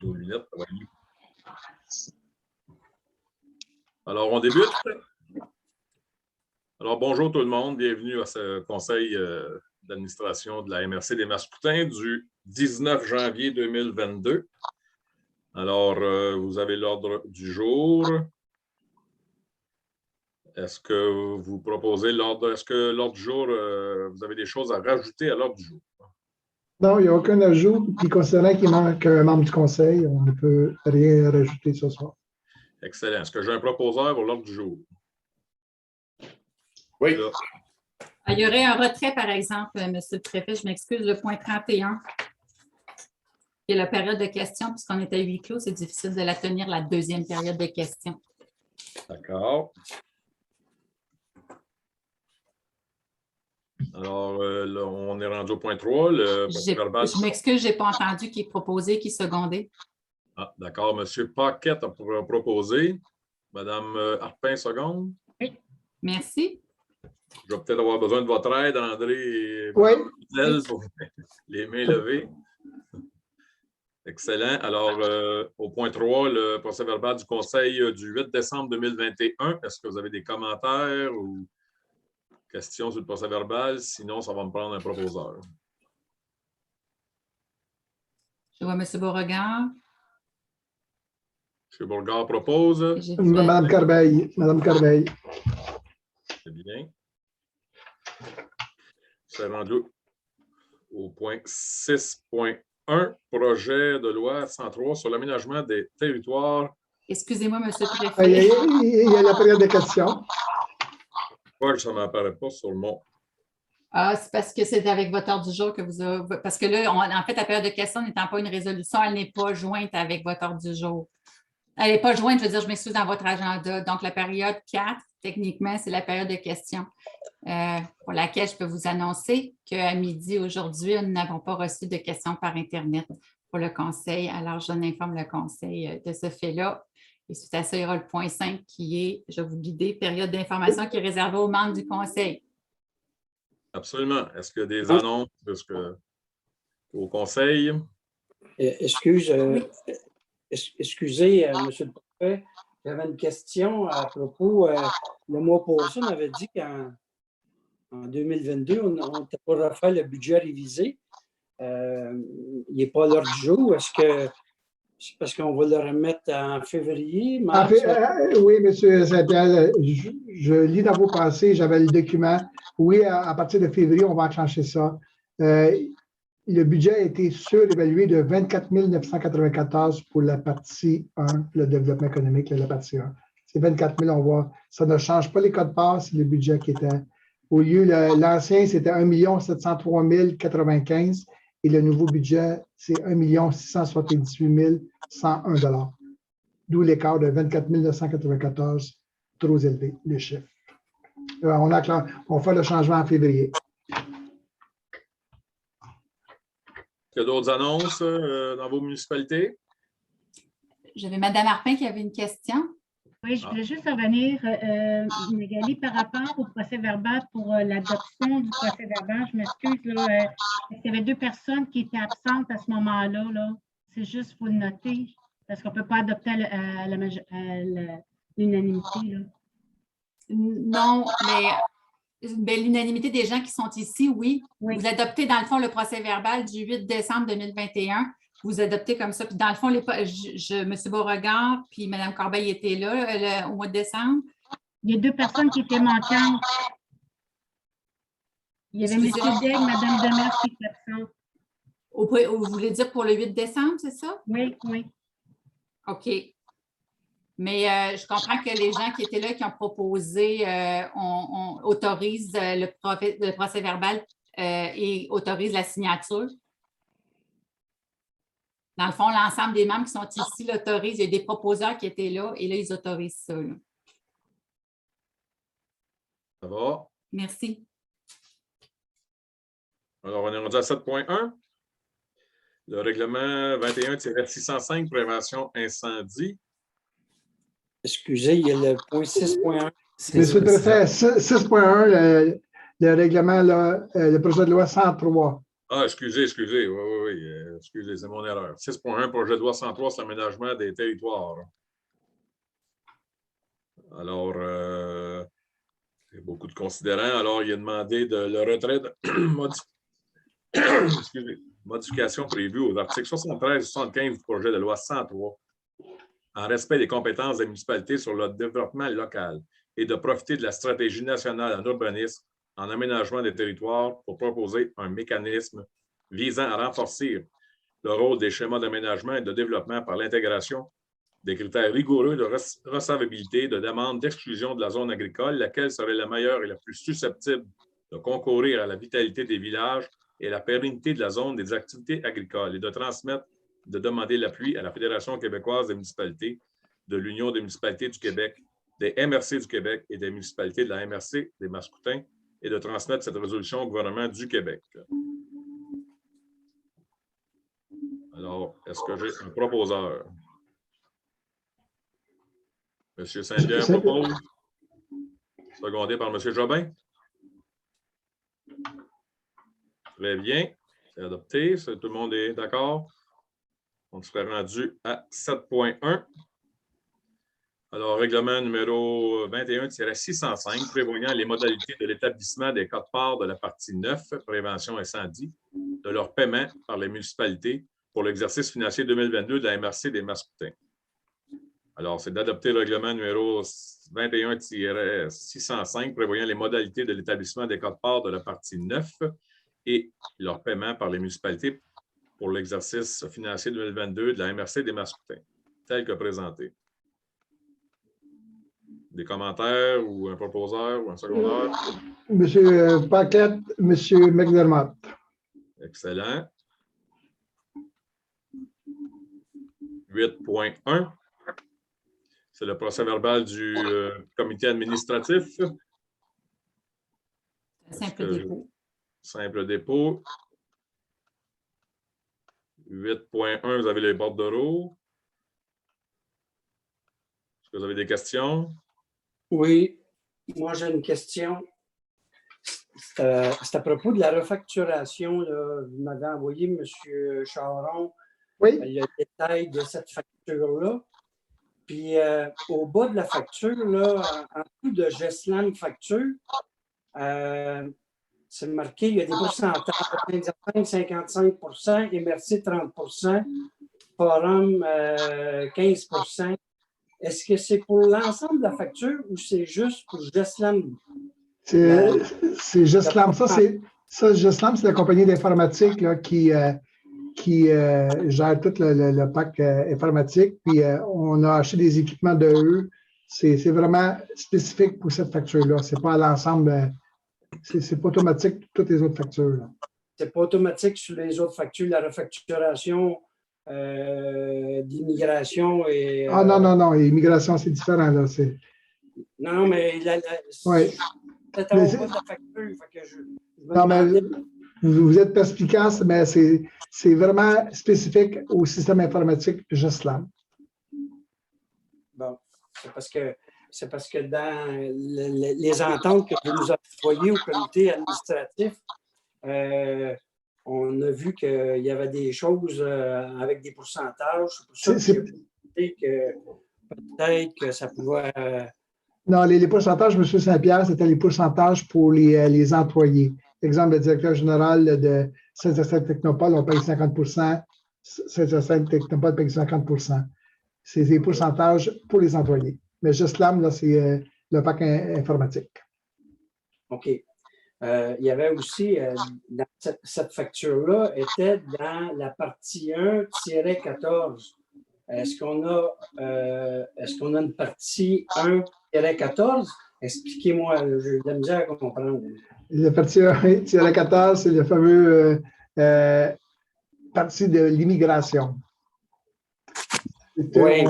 Nos lunettes, ça va être mieux. Alors, on débute. Alors, bonjour tout le monde. Bienvenue à ce conseil d'administration de la MRC des Mascoutins du 19 janvier 2022. Alors, vous avez l'ordre du jour. Est-ce que vous proposez l'ordre? Est-ce que l'ordre du jour, vous avez des choses à rajouter à l'ordre du jour? Non, il n'y a aucun ajout. Puis considérant qu'il manque un membre du conseil, on ne peut rien rajouter ce soir. Excellent. Est-ce que j'ai un proposeur pour l'ordre du jour? Oui. Là. Il y aurait un retrait, par exemple, Monsieur le Préfet, je m'excuse, le point 31. Il y a la période de questions, puisqu'on est à huis clos, c'est difficile de la tenir, la deuxième période de questions. D'accord. Alors, là, on est rendu au point 3. Je m'excuse, je n'ai pas entendu qui est proposé, qui est secondé. Ah, d'accord. M. Paquette a proposé. Mme Harpin, seconde. Oui. Merci. Je vais peut-être avoir besoin de votre aide, André et Oui. Mme pour les mains levées. Excellent. Alors, au point 3, le procès-verbal du Conseil du 8 décembre 2021. Est-ce que vous avez des commentaires ou questions sur le procès-verbal? Sinon, ça va me prendre un proposeur. Je vois M. Beauregard. M. Beauregard propose. Mme Corbeil. Mme Corbeil. C'est bien. C'est rendu au point 6.1, projet de loi 103 sur l'aménagement des territoires. Excusez-moi, M. le Préfet. Il y a la période de questions. Pourquoi ça ne m'apparaît pas sur mon... Ah, c'est parce que c'est avec votre ordre du jour que vous avez... Parce que là, en fait, la période de questions n'étant pas une résolution, elle n'est pas jointe avec votre ordre du jour. Elle n'est pas jointe, je veux dire, je m'excuse, dans votre agenda. Donc, la période 4, techniquement, c'est la période de questions pour laquelle je peux vous annoncer qu'à midi aujourd'hui, nous n'avons pas reçu de questions par Internet pour le conseil. Alors, je informe le conseil de ce fait-là. Et suite à ça, il y aura le point 5 qui est, je vais vous guider, période d'information qui est réservée aux membres du conseil. Absolument. Est-ce qu'il y a des annonces au conseil? Excusez, M. le Préfet, j'avais une question à propos. Le mois passé, on avait dit qu'en 2022, on n'était pas refait le budget révisé. Il n'est pas à l'heure du jour. Est-ce que c'est parce qu'on va le remettre en février? Mars, Oui, M. Saint-Pierre, je lis dans vos pensées, j'avais le document. Oui, à partir de février, on va enclencher ça. Le budget a été surévalué de 24 994 pour la partie 1, le développement économique, la partie 1. C'est 24 000, on voit. Ça ne change pas les codes parts, c'est le budget qui était. Au lieu, l'ancien, c'était 1 703 095 et le nouveau budget, c'est 1 678 101 $. D'où l'écart de 24 994, trop élevé, le chiffre. On va faire le changement en février. Est-ce qu'il y a d'autres annonces dans vos municipalités? J'avais Mme Harpin qui avait une question. Oui, je voulais juste revenir, Magali, par rapport au procès-verbal pour l'adoption du procès-verbal. Je m'excuse, là, il y avait 2 personnes qui étaient absentes à ce moment-là. Là. C'est juste, il faut le noter, parce qu'on ne peut pas adopter à l'unanimité. Non, mais l'unanimité des gens qui sont ici, oui. Vous adoptez, dans le fond, le procès-verbal du 8 décembre 2021. Vous adoptez comme ça. Puis dans le fond, M. Beauregard puis Mme Corbeil étaient là au mois de décembre. Il y a 2 personnes qui étaient manquantes. Il y avait M. Degg, Mme Demers qui étaient absentes. Vous voulez dire pour le 8 décembre, c'est ça? Oui, oui. OK. Mais je comprends que les gens qui étaient là, qui ont proposé, on autorise le procès-verbal et autorise la signature. Dans le fond, l'ensemble des membres qui sont ici l'autorisent. Il y a des proposeurs qui étaient là et là, ils autorisent ça. Là. Ça va? Merci. Alors, on est rendu à 7.1. Le règlement 21-605, prévention incendie. Excusez, il y a le point 6.1. Monsieur le Préfet, 6.1, le règlement, le projet de loi 103. Ah, excusez. Oui. Excusez, c'est mon erreur. 6.1, projet de loi 103 sur l'aménagement des territoires. Alors, il y a beaucoup de considérants. Alors, il a demandé le retrait de modification prévue aux articles 73 et 75 du projet de loi 103 en respect des compétences des municipalités sur le développement local et de profiter de la stratégie nationale en urbanisme, en aménagement des territoires pour proposer un mécanisme visant à renforcer le rôle des schémas d'aménagement et de développement par l'intégration des critères rigoureux de recevabilité de demande d'exclusion de la zone agricole, laquelle serait la meilleure et la plus susceptible de concourir à la vitalité des villages et à la pérennité de la zone des activités agricoles et de demander l'appui à la Fédération québécoise des municipalités, de l'Union des municipalités du Québec, des MRC du Québec et des municipalités de la MRC des Mascoutins et de transmettre cette résolution au gouvernement du Québec. Alors, est-ce que j'ai un proposeur? M. Saint-Pierre propose, secondé par M. Jobin. Très bien, c'est adopté. Tout le monde est d'accord? On serait rendu à 7.1. Alors, règlement numéro 21-605, prévoyant les modalités de l'établissement des quotes-parts de la partie 9, prévention incendie, de leur paiement par les municipalités pour l'exercice financier 2022 de la MRC des Mascoutins. Alors, c'est d'adopter le règlement numéro 21-605, prévoyant les modalités de l'établissement des quotes-parts de la partie 9 et leur paiement par les municipalités pour l'exercice financier 2022 de la MRC des Mascoutins, tel que présenté. Des commentaires ou un proposeur ou un secondaire? Monsieur Paquette, Monsieur McDermott. Excellent. 8.1. C'est le procès-verbal du comité administratif. Simple dépôt. Simple dépôt. 8.1, vous avez les bordereaux. Est-ce que vous avez des questions? Oui, moi j'ai une question. C'est à propos de la refacturation. Là. Vous m'avez envoyé, M. Charon, Oui. le détail de cette facture-là. Puis au bas de la facture, là, en dessous de Gessland Facture, c'est marqué, il y a des pourcentages, 55 MRC 30 Forum 15 Est-ce que c'est pour l'ensemble de la facture ou c'est juste pour Gessland? C'est Gessland. Gessland, c'est la compagnie d'informatique qui gère tout le pack informatique. Puis on a acheté des équipements de eux. C'est vraiment spécifique pour cette facture-là. Ce n'est pas à l'ensemble. C'est pas automatique pour toutes les autres factures. Ce n'est pas automatique sur les autres factures, la refacturation d'immigration et. Ah non. Immigration, c'est différent. Là. Non, mais ouais. C'est au bas de la facture. Non, mais vous êtes perspicace, mais c'est vraiment spécifique au système informatique Gessland. Bon, c'est parce que dans les ententes que vous nous avez envoyées au comité administratif, on a vu qu'il y avait des choses avec des pourcentages. C'est pour ça que peut-être que ça pouvait. Non, les pourcentages, M. Saint-Pierre, c'était les pourcentages pour les employés. Exemple, le directeur général de Saint-Hyacinthe Technopole, on paye 50 Saint-Hyacinthe Technopole paye 50 C'est des pourcentages pour les employés. Mais Gessland, là, c'est le pack informatique. OK. Il y avait aussi, dans cette facture-là, était dans la partie 1-14. Est-ce qu'on a une partie 1-14? Expliquez-moi, j'ai de la misère à comprendre. La partie 1-14, c'est le fameux partie de l'immigration. Oui,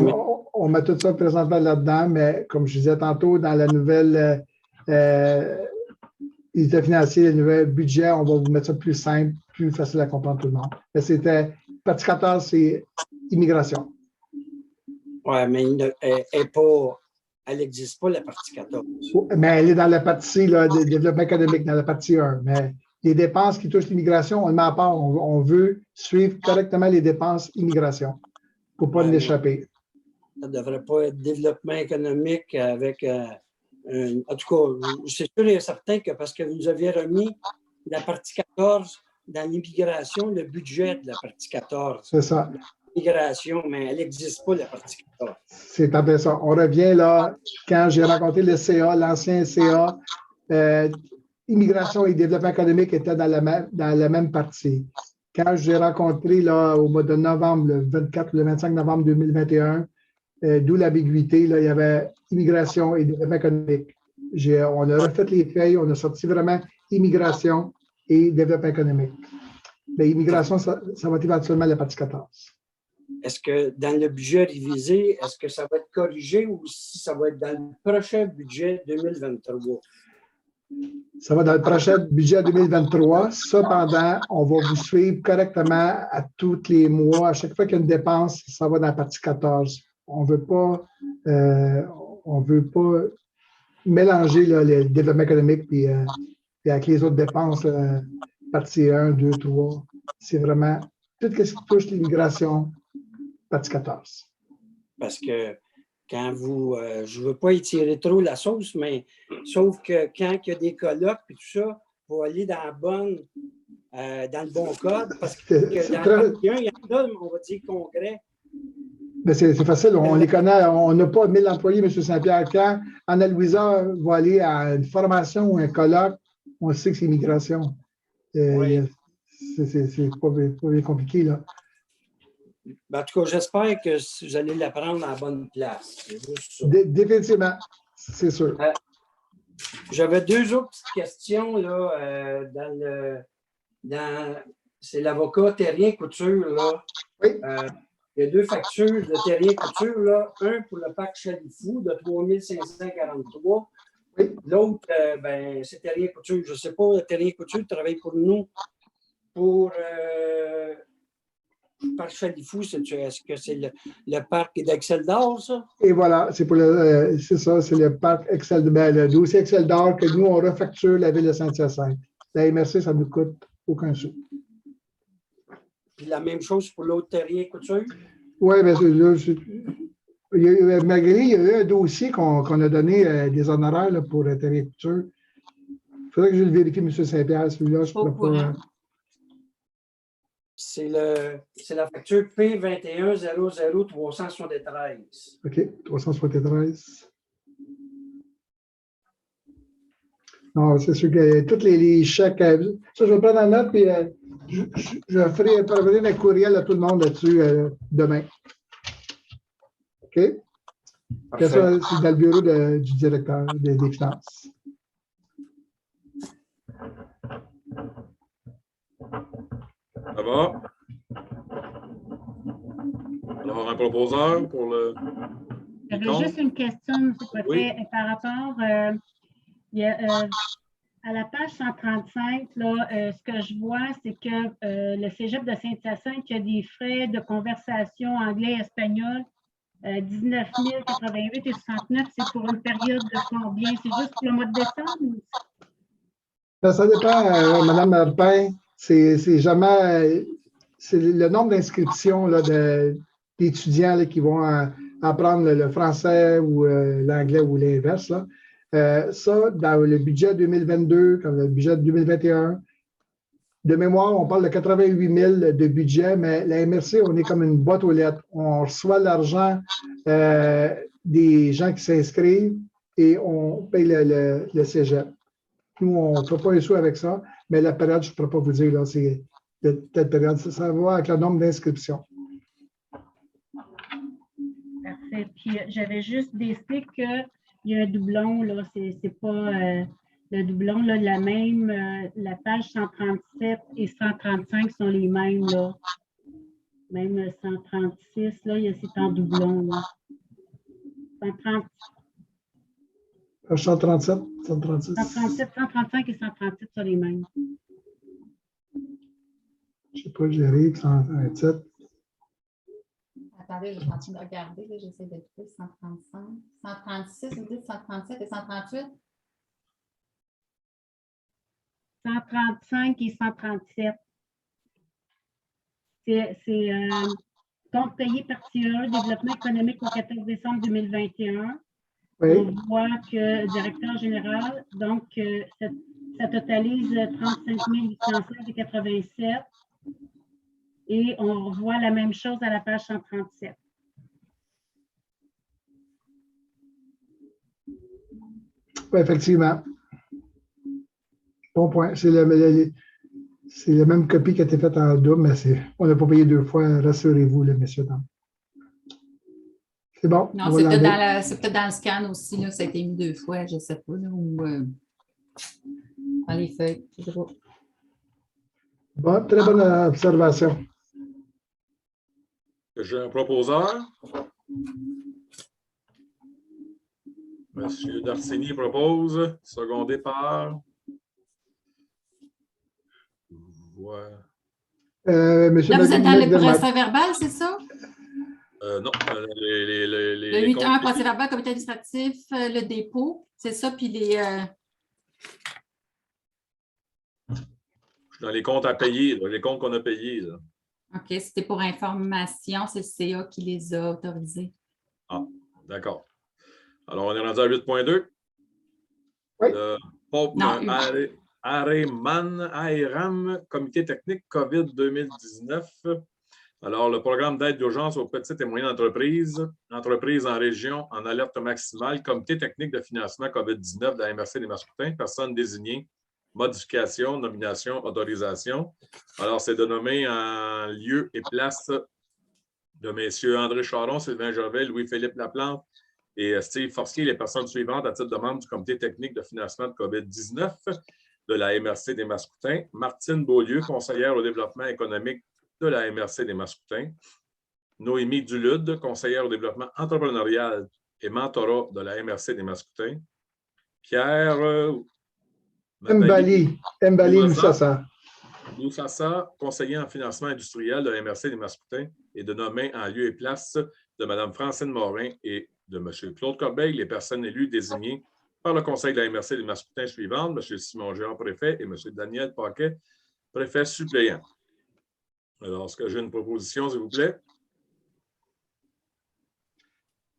on met tout ça présentement là-dedans, mais comme je disais tantôt, dans la nouvelle état financier, le nouvel budget, on va vous mettre ça plus simple, plus facile à comprendre tout le monde. Mais c'était, partie 14, c'est immigration. Oui, mais elle n'existe pas, la partie 14. Mais elle est dans la partie là, de développement académique, dans la partie 1. Mais les dépenses qui touchent l'immigration, on le met à part. On veut suivre correctement les dépenses immigration pour ne pas Ouais, en échapper. Ça ne devrait pas être développement économique avec... en tout cas, c'est sûr et certain que parce que vous nous aviez remis la partie 14 dans l'immigration, le budget de la partie 14. C'est ça. L'immigration, mais elle n'existe pas, la partie 14. C'est à fait ça. On revient là, quand j'ai rencontré le CA, l'ancien CA, immigration et développement économique étaient dans la même partie. Quand j'ai rencontré là, au mois de novembre, le 24 ou le 25 novembre 2021, d'où l'ambiguïté, là, il y avait immigration et développement économique. On a refait les feuilles, on a sorti vraiment immigration et développement économique. Mais immigration, ça va être éventuellement la partie 14. Est-ce que dans le budget révisé, est-ce que ça va être corrigé ou si ça va être dans le prochain budget 2023? Ça va dans le prochain budget 2023. Cependant, on va vous suivre correctement à tous les mois. À chaque fois qu'il y a une dépense, ça va dans la partie 14. On ne veut pas mélanger là, le développement économique et avec les autres dépenses, partie 1, 2, 3. C'est vraiment tout ce qui touche l'immigration, partie 14. Parce que quand vous, je ne veux pas étirer trop la sauce, mais sauf que quand il y a des colloques et tout ça, il faut aller dans le bon code, parce que dans le partie 1, il y en a, on va dire congrès. C'est facile, on les connaît, on n'a pas 1000 employés, M. Saint-Pierre. Quand Anna-Louisa va aller à une formation ou un colloque, on sait que c'est immigration. Oui. C'est pas bien compliqué, là. En tout cas, j'espère que vous allez la prendre à la bonne place. Définitivement, c'est sûr. J'avais deux autres petites questions là, c'est l'avocat Terrien Couture. Là. Oui. Il y a deux factures de Terrien Couture. Là. Un pour le parc Chalifou de 3543. Oui. L'autre, c'est Terrien Couture. Je ne sais pas, Terrien Couture travaille pour nous pour le parc Chalifou. Est-ce que c'est le parc d'Excel d'Or, ça? Et voilà, c'est ça, c'est le parc Excel, le dossier Excel d'Or que nous, on refacture la ville de Saint-Hyacinthe. La MRC, ça ne nous coûte aucun sou. Puis la même chose pour l'autre Terrien Couture? Oui, bien malgré, il y a eu un dossier qu'on a donné des honoraires là, pour Terrien Couture. Il faudrait que je le vérifie, M. Saint-Pierre, celui-là, je ne pourrais pas. C'est la facture P2100373. OK, 373. Non, c'est sûr que tous les chèques, ça, je vais prendre en note, puis je ferai parvenir un courriel à tout le monde là-dessus demain. OK? Ça, c'est dans le bureau du directeur des finances. Ça va? Alors, un proposeur pour le... J'avais juste une question, M. Potet, oui. Par rapport à la page 135, là, ce que je vois, c'est que le Cégep de Saint-Hyacinthe a des frais de conversation anglais-espagnol, 19 088 et 69, c'est pour une période de combien? C'est juste pour le mois de décembre? Ça dépend, Mme Marpin. C'est jamais... C'est le nombre d'inscriptions d'étudiants qui vont apprendre le français ou l'anglais ou l'inverse. Ça, dans le budget 2022, comme le budget 2021, de mémoire, on parle de 88 000 de budget, mais la MRC, on est comme une boîte aux lettres. On reçoit l'argent des gens qui s'inscrivent et on paye le cégep. Nous, on ne fait pas un sou avec ça, mais la période, je ne pourrais pas vous dire, là, c'est de telle période. Ça va avec le nombre d'inscriptions. Parfait. Puis, j'avais juste décidé qu'il y a un doublon, là. C'est pas le doublon, là, la page 137 et 135 sont les mêmes, là. Même 136, là, c'est en doublon, là. 137, 136. 137, 135 et 137 sont les mêmes. Je ne sais pas, j'arrive, 137. Attendez, je suis en train de regarder, j'essaie de trouver 135. 136, vous dites 137 et 138? 135 et 137. C'est compte payé partie 1, développement économique au 14 décembre 2021. Oui. On voit que directeur général, donc ça totalise 35 816,87. Et on voit la même chose à la page 137. Oui, effectivement. Bon point. C'est la même copie qui a été faite en double, mais on n'a pas payé deux fois. Rassurez-vous, les messieurs, dames. C'est bon. Non, c'est peut-être dans le scan aussi. Là, ça a été mis deux fois, je ne sais pas. Là, ou dans les feuilles. Je sais pas. Bon, très bonne observation. J'ai un proposeur. Monsieur Darcigny propose, secondé par. Voilà. Monsieur Là, vous êtes dans le McDermott. procès verbal, c'est ça? Non, Le 8.1, procès verbal, comité administratif, le dépôt, c'est ça, puis les... Je suis dans les comptes à payer, là, les comptes qu'on a payés. Là. OK, c'était pour information, c'est le CA qui les a autorisés. Ah, d'accord. Alors, on est rendu à 8.2. Oui. Le Pope AREM, Comité technique COVID 2019. Alors, le programme d'aide d'urgence aux petites et moyennes entreprises, entreprises en région en alerte maximale, Comité technique de financement COVID-19 de la MRC des Mascoutins, personnes désignées, modification, nomination, autorisation. Alors, c'est de nommer en lieu et place de messieurs André Charon, Sylvain Gervais, Louis-Philippe Laplante et Steve Forcier, les personnes suivantes à titre de membre du Comité technique de financement de COVID-19 de la MRC des Mascoutins. Martine Beaulieu, conseillère au développement économique de la MRC des Mascoutins. Noémie Dulude, conseillère au développement entrepreneurial et mentorat de la MRC des Mascoutins. Pierre Mbali Moussassa. Moussassa, conseiller en financement industriel de la MRC des Mascoutins et de nommer en lieu et place de Mme Francine Morin et de M. Claude Corbeil, les personnes élues désignées par le Conseil de la MRC des Mascoutins suivantes, M. Simon Géant, préfet, et M. Daniel Paquet, préfet suppléant. Alors, est-ce que j'ai une proposition, s'il vous plaît?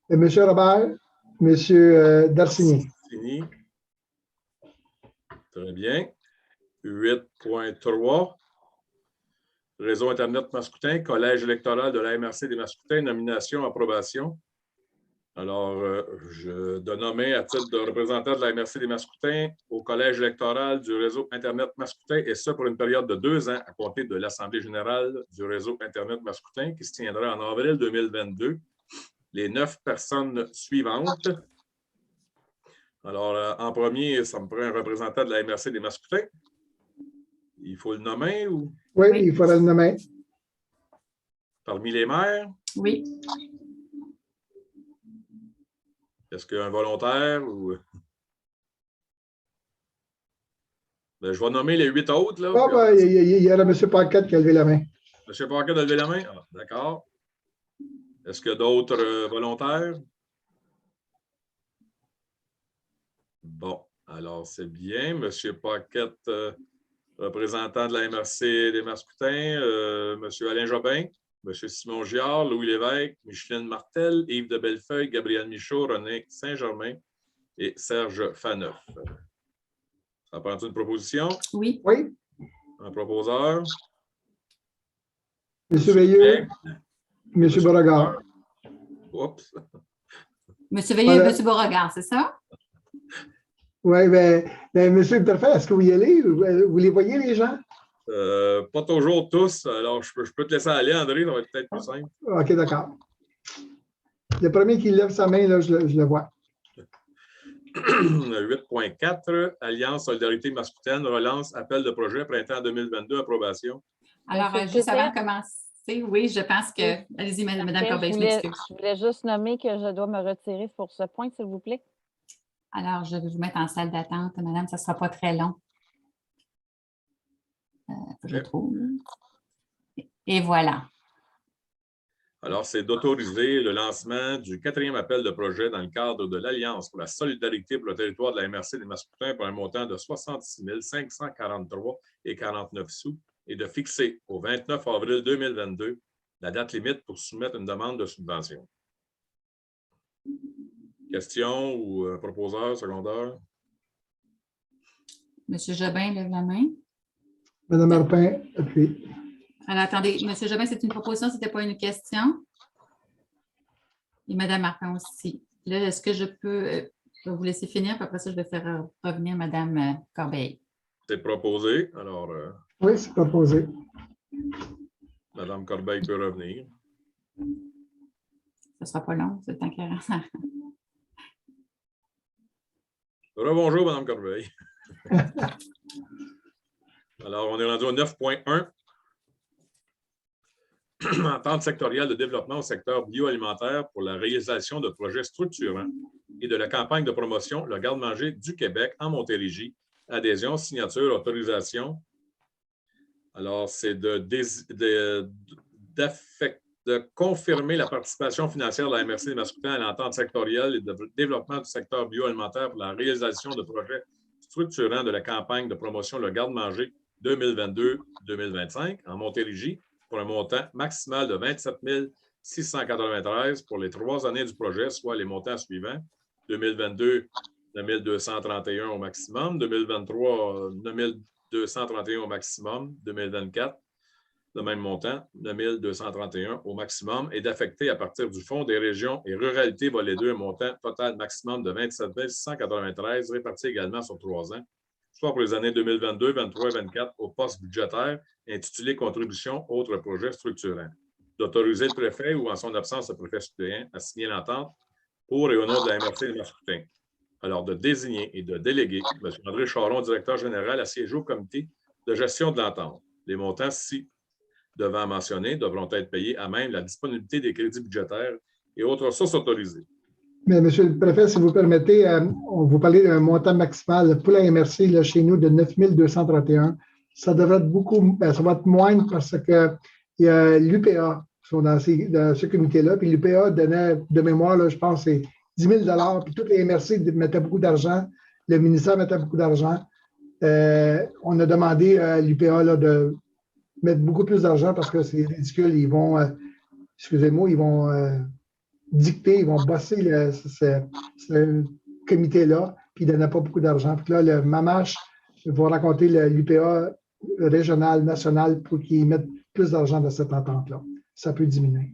Monsieur Robert, Monsieur Darcigny. Très bien. 8.3. Réseau Internet Mascoutin, Collège électoral de la MRC des Mascoutins, nomination, approbation. Alors, je de nommer à titre de représentant de la MRC des Mascoutins au Collège électoral du réseau Internet Mascoutin, et ce pour une période de 2 ans à compter de l'Assemblée générale du réseau Internet Mascoutin qui se tiendra en avril 2022. Les 9 personnes suivantes. Alors, en premier, ça me prend un représentant de la MRC des Mascoutins. Il faut le nommer ou? Oui, il faudra le nommer. Parmi les maires? Oui. Est-ce qu'il y a un volontaire ou... Ben, je vais nommer les 8 autres. Là, il y a M. Paquette qui a levé la main. M. Paquette a levé la main? Ah, d'accord. Est-ce qu'il y a d'autres volontaires? Bon, alors c'est bien. M. Paquette, représentant de la MRC des Mascoutins, M. Alain Jobin, M. Simon Giard, Louis Lévesque, Micheline Martel, Yves de Bellefeuille, Gabriel Michaud, René Saint-Germain et Serge Faneuf. Ça prend une proposition? Oui. Oui. Un proposeur? M. Veilleux, M. Beauregard. Oups. M. Veilleux et M. Beauregard, c'est ça? Oui, mais M. le préfet, est-ce que vous y allez? Vous les voyez, les gens? Pas toujours tous. Alors, je peux te laisser aller, André, ça va être peut-être plus simple. OK, d'accord. Le premier qui lève sa main, là, je le vois. 8.4, Alliance Solidarité Mascoutaine, relance, appel de projet, printemps 2022, approbation. Alors, juste avant de commencer, oui, je pense que... Allez-y, Mme Corbeil, je m'excuse. Je voulais juste nommer que je dois me retirer pour ce point, s'il vous plaît. Alors, je vais vous mettre en salle d'attente, madame, ça ne sera pas très long. Je le trouve. Et voilà. Alors, c'est d'autoriser le lancement du 4e appel de projet dans le cadre de l'Alliance pour la solidarité pour le territoire de la MRC des Mascoutins pour un montant de 66 543,49 sous et de fixer au 29 avril 2022 la date limite pour soumettre une demande de subvention. Questions ou proposeurs secondaires? M. Jobin lève la main. Mme Martin, appuie. Alors, attendez, M. Jobin, c'est une proposition, ce n'était pas une question. Et Mme Martin aussi. Là, est-ce que je peux vous laisser finir, puis après ça, je vais faire revenir Mme Corbeil. C'est proposé. Alors, Oui, c'est proposé. Mme Corbeil peut revenir. Ce ne sera pas long, c'est le temps qu'elle Rebonjour, Mme Corbeil. Alors, on est rendu au 9.1. Entente sectorielle de développement au secteur bioalimentaire pour la réalisation de projets structurants et de la campagne de promotion Le Garde-manger du Québec en Montérégie. Adhésion, signature, autorisation. Alors, c'est de confirmer la participation financière de la MRC des Mascoutins à l'entente sectorielle et de développement du secteur bioalimentaire pour la réalisation de projets structurants de la campagne de promotion Le Garde-manger 2022-2025 en Montérégie pour un montant maximal de 27 693 pour les 3 années du projet, soit les montants suivants. 2022, 9 231 au maximum. 2023, 9 231 au maximum. 2024, le même montant, 9 231 au maximum, et d'affecter à partir du Fonds des régions et ruralités volet 2 un montant total maximum de 27 693 réparti également sur 3 ans, soit pour les années 2022, 2023 et 2024 au poste budgétaire intitulé « Contribution autres projets structurants ». D'autoriser le préfet ou, en son absence, le préfet suppléant à signer l'entente pour et au nom de la MRC des Mascoutins. Alors, de désigner et de déléguer M. André Charon, directeur général, à siéger au comité de gestion de l'entente. Les montants devant mentionner devront être payés à même la disponibilité des crédits budgétaires et autres ressources autorisées. Mais Monsieur le Préfet, si vous permettez, on vous parlait d'un montant maximal pour la MRC là, chez nous de 9 231. Ça devrait être beaucoup, ça va être moindre parce que il y a l'UPA qui sont dans ce comité-là, puis l'UPA donnait de mémoire, là, je pense, c'est 10 000 puis toutes les MRC mettaient beaucoup d'argent, le ministère mettait beaucoup d'argent. On a demandé à l'UPA de mettre beaucoup plus d'argent parce que c'est ridicule. Ils vont, excusez-moi, ils vont dicter, ils vont bosser ce comité-là, puis ils ne donnaient pas beaucoup d'argent. Puis là, le MAMACH va raconter l'UPA régional, national, pour qu'ils mettent plus d'argent dans cette entente-là. Ça peut diminuer.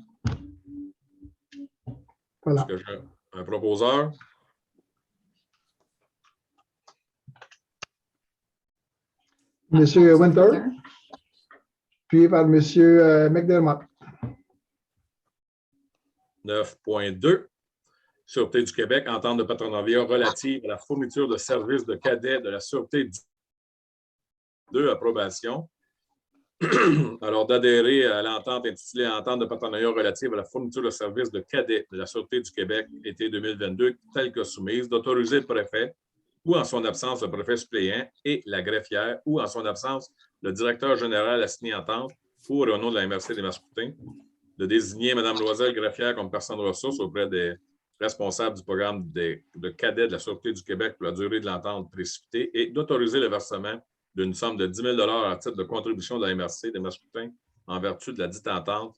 Voilà. Est-ce que j'ai un proposeur? Monsieur Winter, puis par Monsieur McDermott. 9.2. Sûreté du Québec, entente de partenariat relative à la fourniture de services de cadets de la Sûreté du 2, approbation. Alors, d'adhérer à l'entente intitulée « Entente de partenariat relative à la fourniture de services de cadets de la Sûreté du Québec, été 2022, telle que soumise, d'autoriser le préfet ou, en son absence, le préfet suppléant et la greffière ou, en son absence, le directeur général à signer entente pour et au nom de la MRC des Mascoutins, de désigner Mme Loisel greffière comme personne ressource auprès des responsables du programme de cadets de la Sûreté du Québec pour la durée de l'entente précipitée et d'autoriser le versement d'une somme de 10 000 à titre de contribution de la MRC des Mascoutins en vertu de la dite entente.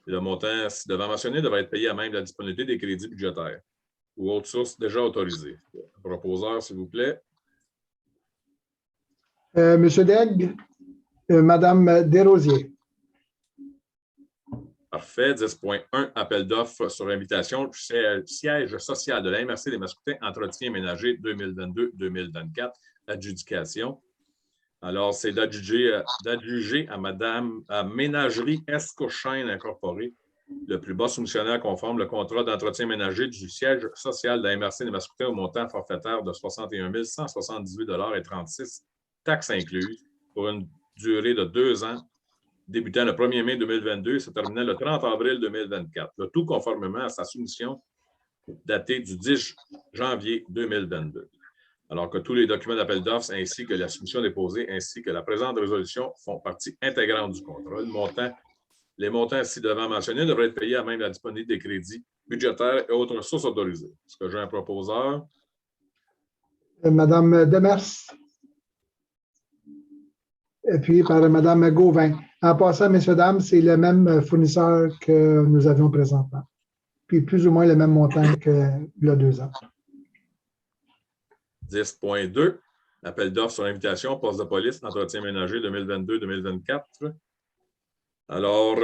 Et le montant, si devant mentionné, devrait être payé à même la disponibilité des crédits budgétaires ou autres sources déjà autorisées. Proposeur, s'il vous plaît. Monsieur Degg, Madame Desrosiers. Parfait. 10.1, appel d'offres sur invitation, siège social de la MRC des Mascoutins, entretien ménager 2022-2024, adjudication. Alors, c'est d'adjuger à Ménagerie Escochaine Incorporée, le plus bas soumissionnaire conforme, le contrat d'entretien ménager du siège social de la MRC des Mascoutins au montant forfaitaire de 61 178,36 $, taxes incluses, pour une durée de 2 ans, débutant le 1er mai 2022 et se terminant le 30 avril 2024. Le tout conformément à sa soumission datée du 10 janvier 2022. Alors que tous les documents d'appel d'offres ainsi que la soumission déposée ainsi que la présente résolution font partie intégrante du contrat. Le montant Les montants ci-devant mentionnés devraient être payés à même la disponibilité des crédits budgétaires et autres ressources autorisées. Est-ce que j'ai un proposeur? Madame Demers, appuyé par Madame Gauvin. En passant, messieurs, dames, c'est le même fournisseur que nous avions présentement. Puis plus ou moins le même montant qu'il y a 2 ans. 10.2, appel d'offres sur invitation, poste de police, entretien ménager 2022-2024. Alors,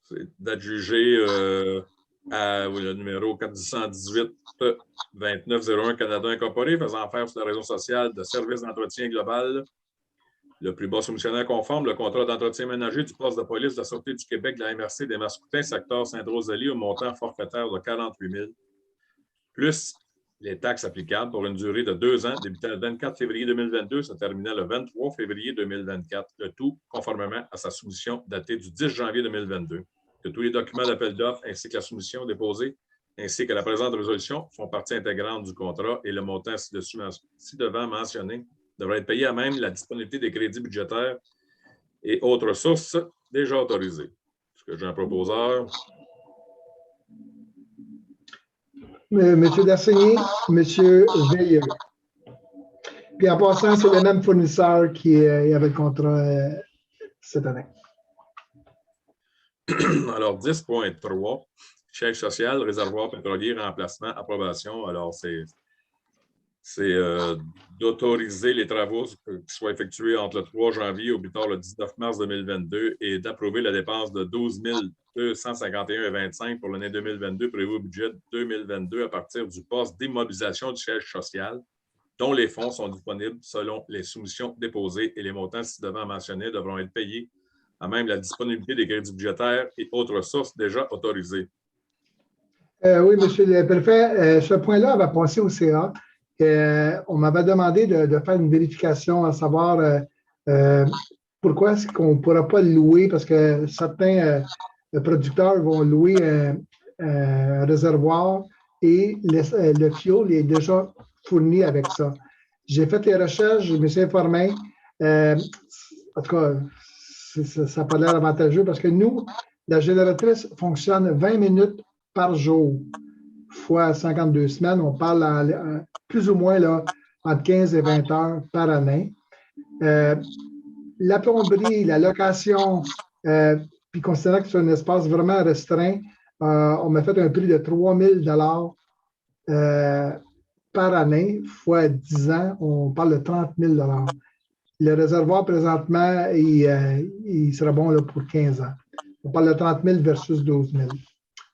c'est d'adjuger le numéro 418-2901 Canada Incorporé, faisant affaire sur la raison sociale de services d'entretien global. Le plus bas soumissionnaire conforme, le contrat d'entretien ménager du poste de police de la Sûreté du Québec de la MRC des Mascoutins, secteur Sainte-Rosalie, au montant forfaitaire de 48 000, plus les taxes applicables pour une durée de 2 ans, débutant le 24 février 2022, se terminant le 23 février 2024, le tout conformément à sa soumission datée du 10 janvier 2022. Que tous les documents d'appel d'offres ainsi que la soumission déposée ainsi que la présente résolution font partie intégrante du contrat et le montant ci-devant mentionné devrait être payé à même la disponibilité des crédits budgétaires et autres sources déjà autorisées. Est-ce que j'ai un proposeur? Monsieur Dassigny, Monsieur Veilleux. Puis en passant, c'est le même fournisseur qui avait le contrat cette année. Alors, 10.3, chèque social, réservoir pétrolier, remplacement, approbation. Alors, c'est d'autoriser les travaux qui soient effectués entre le 3 janvier au plus tard le 19 mars 2022 et d'approuver la dépense de 12 251,25 pour l'année 2022 prévue au budget 2022 à partir du poste d'immobilisation du siège social, dont les fonds sont disponibles selon les soumissions déposées et les montants ci-devant mentionnés devront être payés à même la disponibilité des crédits budgétaires et autres sources déjà autorisées. Oui, monsieur le préfet, ce point-là va passer au CA. On m'avait demandé de faire une vérification à savoir pourquoi est-ce qu'on ne pourra pas le louer, parce que certains producteurs vont louer un réservoir et le fioul est déjà fourni avec ça. J'ai fait les recherches, je me suis informé. En tout cas, ça n'a pas l'air avantageux parce que nous, la génératrice fonctionne 20 minutes par jour, fois 52 semaines. On parle plus ou moins là, entre 15 et 20 heures par année. La plomberie, la location, puis considérant que c'est un espace vraiment restreint, on m'a fait un prix de 3 000 par année, fois 10 ans, on parle de 30 000 $. Le réservoir, présentement, il sera bon là, pour 15 ans. On parle de 30 000 versus 12 000.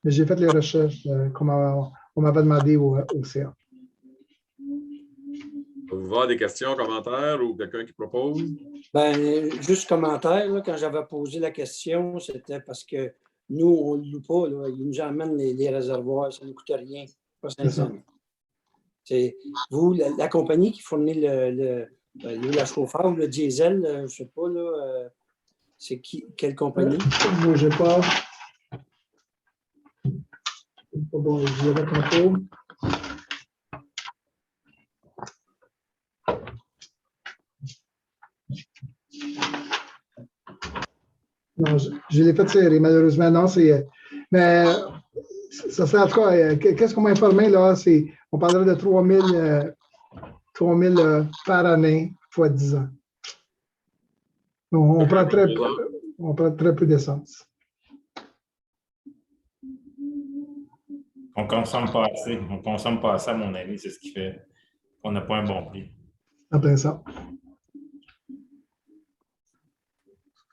Mais j'ai fait les recherches comme on m'avait demandé au CA. Vous voir des questions, commentaires ou quelqu'un qui propose? Ben, juste commentaire, là, quand j'avais posé la question, c'était parce que nous, on ne loue pas. Là, ils nous emmènent les réservoirs, ça ne nous coûte rien. Pas 500. C'est vous, la compagnie qui fournit la chauffeur ou le diesel, je ne sais pas, là, c'est quelle compagnie? Ne bougez pas. Bon, je vais tantôt. Non, je l'ai fait serrer, malheureusement. Non, mais ça sert en tout cas. Qu'est-ce qu'on m'a informé là? On parlerait de 3 000 par année, fois 10 ans. On prend très peu d'essence. On ne consomme pas assez. On ne consomme pas assez, à mon avis. C'est ce qui fait qu'on n'a pas un bon prix. Après ça.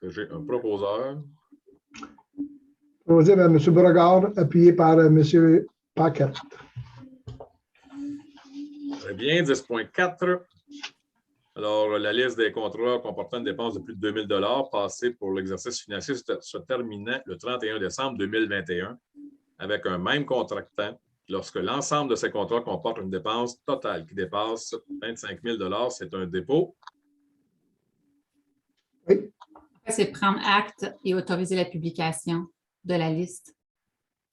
J'ai un proposeur. Proposé par M. Beauregard, appuyé par M. Paquette. Très bien, 10.4. Alors, la liste des contrats comportant une dépense de plus de 2 000 passés pour l'exercice financier se terminant le 31 décembre 2021 avec un même contractant lorsque l'ensemble de ces contrats comporte une dépense totale qui dépasse 25 000 c'est un dépôt. Oui. C'est prendre acte et autoriser la publication de la liste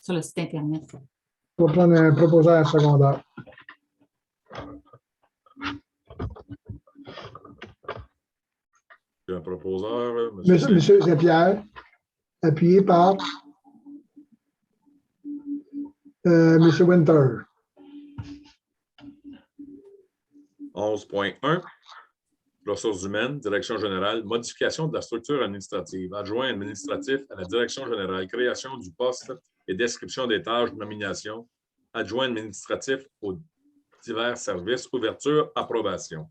sur le site Internet. On va prendre un proposeur secondaire. J'ai un proposeur. Monsieur Saint-Pierre. appuyé par M. Winter. 11.1, ressources humaines, direction générale, modification de la structure administrative, adjoint administratif à la direction générale, création du poste et description des tâches de nomination, adjoint administratif aux divers services, ouverture, approbation.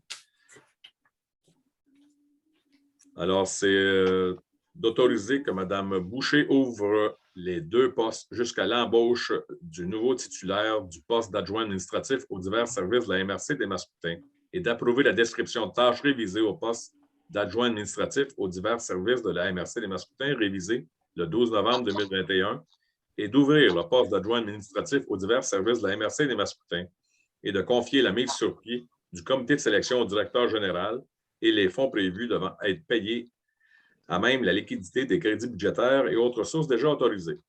Alors, c'est d'autoriser que Mme Boucher ouvre les 2 postes jusqu'à l'embauche du nouveau titulaire du poste d'adjoint administratif aux divers services de la MRC des Mascoutins et d'approuver la description de tâches révisée au poste d'adjoint administratif aux divers services de la MRC des Mascoutins révisé le 12 novembre 2021 et d'ouvrir le poste d'adjoint administratif aux divers services de la MRC des Mascoutins et de confier la mise sur pied du comité de sélection au directeur général et les fonds prévus devant être payés à même la liquidité des crédits budgétaires et autres sources déjà autorisées.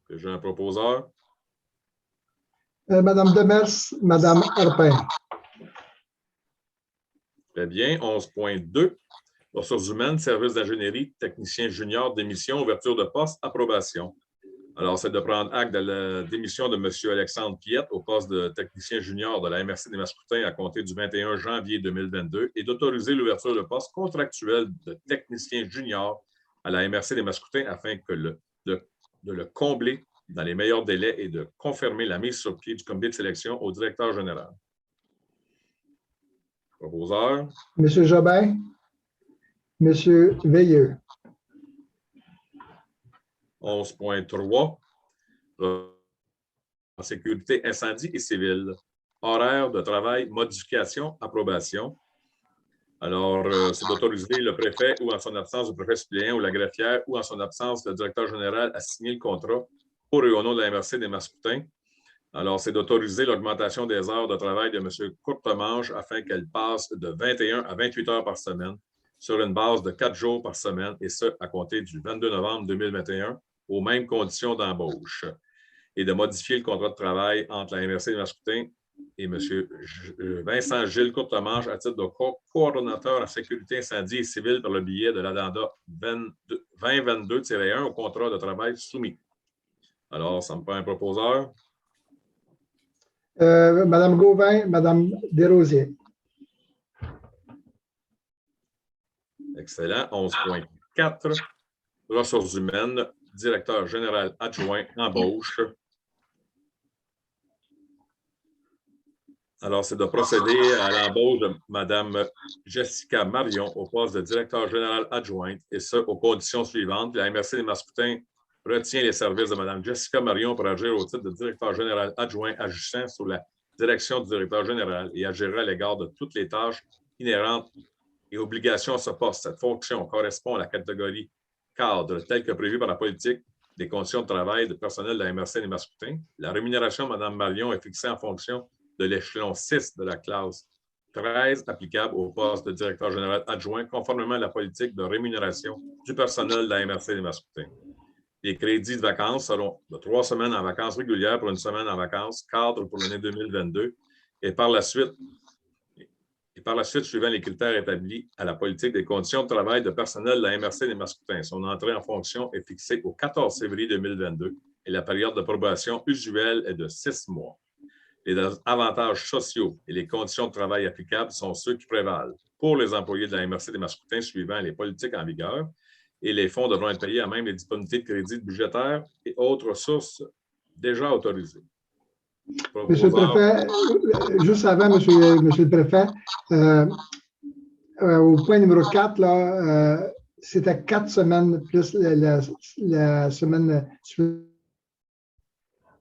J'ai un proposeur. Madame Demers, Madame Arpin. Très bien. 11.2. Ressources humaines, services d'ingénierie, technicien junior, démission, ouverture de poste, approbation. Alors, c'est de prendre acte de la démission de M. Alexandre Piette au poste de technicien junior de la MRC des Mascoutins à compter du 21 janvier 2022 et d'autoriser l'ouverture de poste contractuel de technicien junior à la MRC des Mascoutins afin de le combler dans les meilleurs délais et de confirmer la mise sur pied du comité de sélection au directeur général. Proposeur. M. Jobin. M. Veilleux. 11.3. En sécurité, incendie et civil. Horaire de travail, modification, approbation. Alors, c'est d'autoriser le préfet ou en son absence le préfet suppléant ou la greffière ou en son absence le directeur général à signer le contrat pour et au nom de la MRC des Mascoutins. Alors, c'est d'autoriser l'augmentation des heures de travail de M. Courtemanche afin qu'elle passe de 21 à 28 heures par semaine sur une base de 4 jours par semaine, et ce, à compter du 22 novembre 2021, aux mêmes conditions d'embauche, et de modifier le contrat de travail entre la MRC des Mascoutins et M. Vincent Gilles Courtemanche à titre de coordonnateur en sécurité incendie et civil par le biais de l'addenda 2022-1 au contrat de travail soumis. Alors, ça me prend un proposeur. Madame Gauvin, Madame Desrosiers. Excellent. 11.4. Ressources humaines, directeur général adjoint, embauche. Alors, c'est de procéder à l'embauche de Mme Jessica Marion au poste de directeur général adjointe, et ce, aux conditions suivantes. La MRC des Mascoutins retient les services de Mme Jessica Marion pour agir au titre de directeur général adjoint agissant sous la direction du directeur général et agira à l'égard de toutes les tâches inhérentes et obligations à ce poste. Cette fonction correspond à la catégorie cadre telle que prévue par la politique des conditions de travail de personnel de la MRC des Mascoutins. La rémunération de Mme Marion est fixée en fonction de l'échelon 6 de la classe 13 applicable au poste de directeur général adjoint conformément à la politique de rémunération du personnel de la MRC des Mascoutins. Les crédits de vacances seront de 3 semaines en vacances régulières pour 1 semaine en vacances cadre pour l'année 2022 et par la suite, suivant les critères établis à la politique des conditions de travail de personnel de la MRC des Mascoutins. Son entrée en fonction est fixée au 14 février 2022 et la période de probation usuelle est de 6 mois. Les avantages sociaux et les conditions de travail applicables sont ceux qui prévalent pour les employés de la MRC des Mascoutins suivant les politiques en vigueur, et les fonds devront être payés à même les disponibilités de crédits budgétaires et autres sources déjà autorisées. Monsieur le préfet, juste avant, monsieur le préfet, au point numéro 4, là, c'était 4 semaines plus la semaine suivante.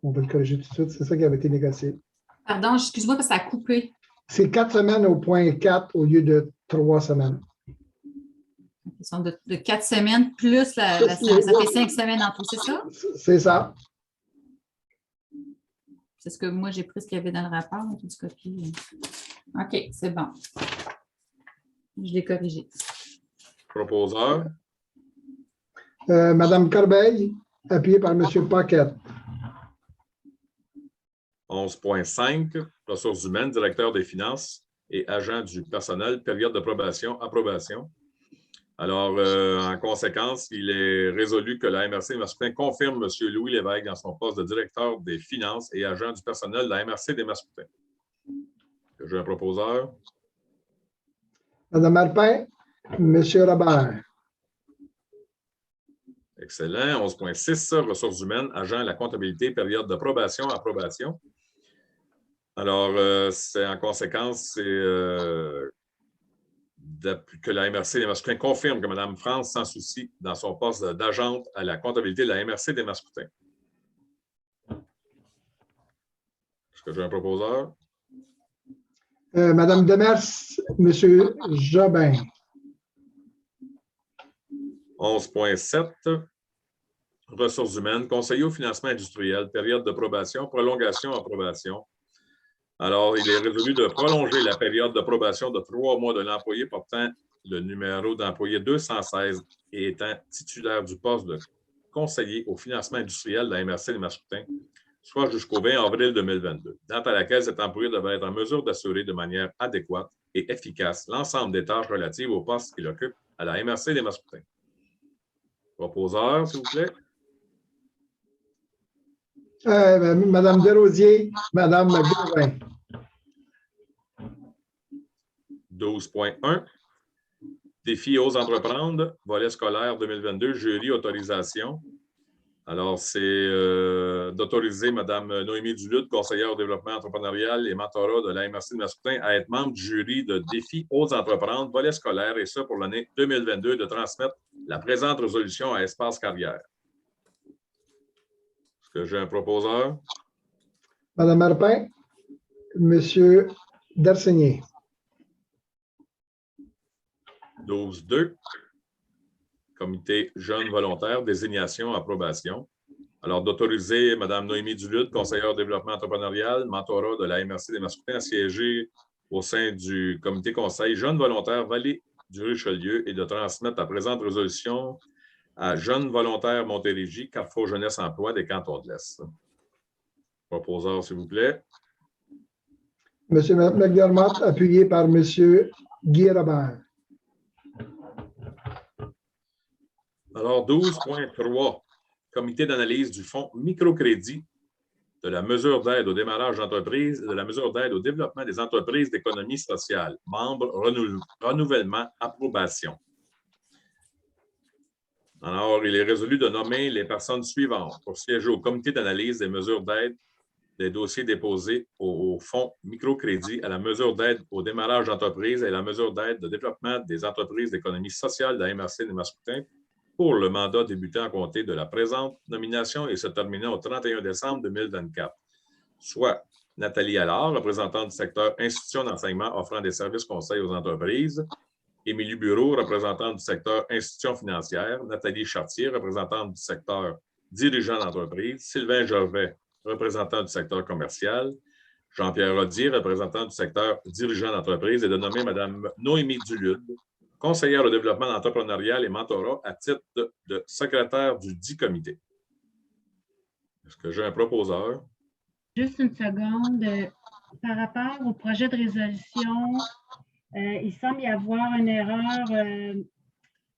On va le corriger tout de suite, c'est ça qui avait été négocié. Pardon, excuse-moi parce que ça a coupé. C'est 4 semaines au point 4 au lieu de 3 semaines. De 4 semaines plus ça fait 5 semaines en tout, c'est ça? C'est ça. C'est ce que moi j'ai pris ce qu'il y avait dans le rapport, du copier. OK, c'est bon. Je l'ai corrigé. Proposeur. Madame Corbeil, appuyée par M. Paquette. 11.5. Ressources humaines, directeur des finances et agent du personnel, période de probation, approbation. Alors, en conséquence, il est résolu que la MRC des Mascoutins confirme M. Louis Lévesque dans son poste de directeur des finances et agent du personnel de la MRC des Mascoutins. J'ai un proposeur. Mme Marpin, M. Robert. Excellent. 11.6, ressources humaines, agent à la comptabilité, période de probation, approbation. Alors, c'est en conséquence, c'est que la MRC des Mascoutins confirme que Mme France Sans Souci dans son poste d'agente à la comptabilité de la MRC des Mascoutins. Est-ce que j'ai un proposeur? Mme Demers, M. Jobin. 11.7, ressources humaines, conseiller au financement industriel, période de probation, prolongation, approbation. Alors, il est résolu de prolonger la période de probation de 3 mois de l'employé portant le numéro d'employé 216 et étant titulaire du poste de conseiller au financement industriel de la MRC des Mascoutins, soit jusqu'au 20 avril 2022, date à laquelle cet employé devrait être en mesure d'assurer de manière adéquate et efficace l'ensemble des tâches relatives au poste qu'il occupe à la MRC des Mascoutins. Proposeur, s'il vous plaît. Mme Desrosiers, Mme Gauvin. 12.1. Défi aux entreprendre, volet scolaire 2022, jury autorisation. Alors, c'est d'autoriser Mme Noémie Duluth, conseillère au développement entrepreneurial et mentorat de la MRC de Mascoutin, à être membre du jury de défi aux entreprendre, volet scolaire, et ça pour l'année 2022, de transmettre la présente résolution à Espace Carrière. Est-ce que j'ai un proposeur? Mme Marpin, M. Darsigny. 12.2. Comité jeunes volontaires, désignation, approbation. Alors, d'autoriser Mme Noémie Duluth, conseillère au développement entrepreneurial, mentorat de la MRC des Mascoutins, à siéger au sein du comité conseil jeunes volontaires Vallée du Richelieu et de transmettre la présente résolution à Jeunes volontaires Montérégie, Carrefour Jeunesse Emploi des cantons de l'Est. Proposeur, s'il vous plaît. M. McDermott, appuyé par M. Guy Robert. Alors, 12.3, comité d'analyse du fonds microcrédit, de la mesure d'aide au démarrage d'entreprise et de la mesure d'aide au développement des entreprises d'économie sociale. Membre, renouvellement, approbation. Alors, il est résolu de nommer les personnes suivantes pour siéger au comité d'analyse des mesures d'aide des dossiers déposés au fonds microcrédit, à la mesure d'aide au démarrage d'entreprise et à la mesure d'aide de développement des entreprises d'économie sociale de la MRC des Mascoutins pour le mandat débutant à compter de la présente nomination et se terminant au 31 décembre 2024. Soit Nathalie Allard, représentante du secteur institution d'enseignement offrant des services conseils aux entreprises, Émilie Bureau, représentante du secteur institution financière, Nathalie Chartier, représentante du secteur dirigeant d'entreprise, Sylvain Gervais, représentant du secteur commercial, Jean-Pierre Rodier, représentant du secteur dirigeant d'entreprise, et de nommer Mme Noémie Duluth, conseillère au développement entrepreneurial et mentorat à titre de secrétaire du dit comité. Est-ce que j'ai un proposeur? Juste une seconde. Par rapport au projet de résolution, il semble y avoir une erreur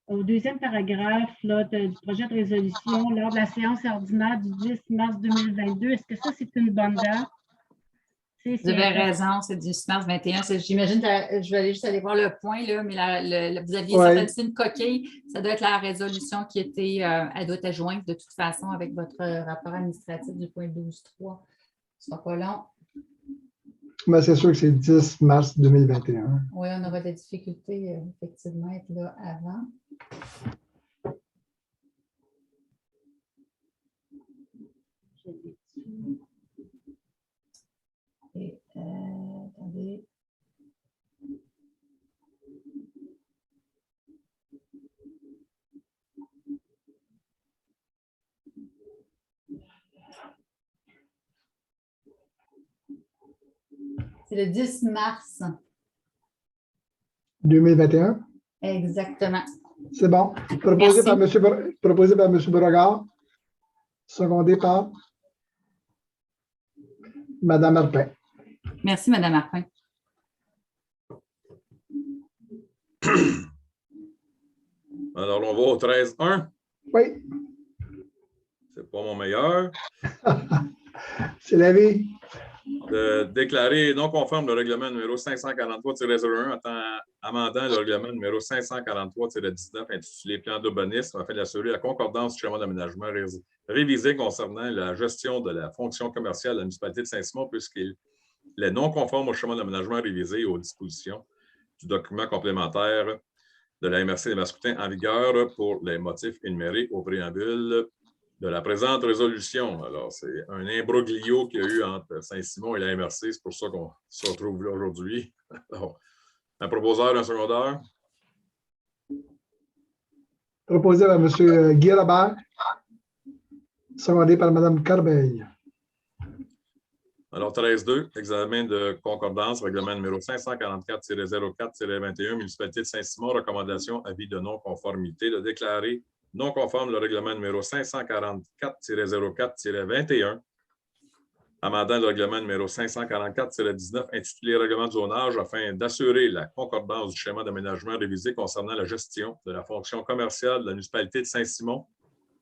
au deuxième paragraphe là, du projet de résolution lors de la séance ordinaire du 10 mars 2022. Est-ce que ça, c'est une bonne date? Vous avez raison, c'est du 10 mars 21. J'imagine que je vais juste aller voir le point, là, mais vous aviez certainement une coquille. Ça doit être la résolution qui était, elle doit être jointe de toute façon avec votre rapport administratif du point 12.3. Ce ne sera pas long. Mais c'est sûr que c'est 10 mars 2021. Oui, on aura des difficultés, effectivement, à être là avant. Et, attendez. C'est le 10 mars. 2021? Exactement. C'est bon. Proposé par M. Beauregard. Secondé par Mme Marpin. Merci, Mme Marpin. Alors, on va au 13.1. Oui, C'est pas mon meilleur. c'est la vie. De déclarer non conforme le règlement numéro 543-01 amendant le règlement numéro 543-19 intitulé Plan d'urbanisme afin d'assurer la concordance du schéma d'aménagement révisé concernant la gestion de la fonction commerciale de la municipalité de Saint-Simon puisqu'il est non conforme au schéma d'aménagement révisé et aux dispositions du document complémentaire de la MRC des Mascoutins en vigueur pour les motifs énumérés au préambule de la présente résolution. Alors, c'est un imbroglio qu'il y a eu entre Saint-Simon et la MRC. C'est pour ça qu'on se retrouve là aujourd'hui. Un proposeur, un secondaire. Proposé par M. Guy Robert, secondé par Mme Corbeil. Alors, 13.2, examen de concordance, règlement numéro 544-04-21, municipalité de Saint-Simon, recommandation, avis de non-conformité, de déclarer non conforme le règlement numéro 544-04-21, amendant le règlement numéro 544-19, intitulé Règlement de zonage, afin d'assurer la concordance du schéma d'aménagement révisé concernant la gestion de la fonction commerciale de la municipalité de Saint-Simon,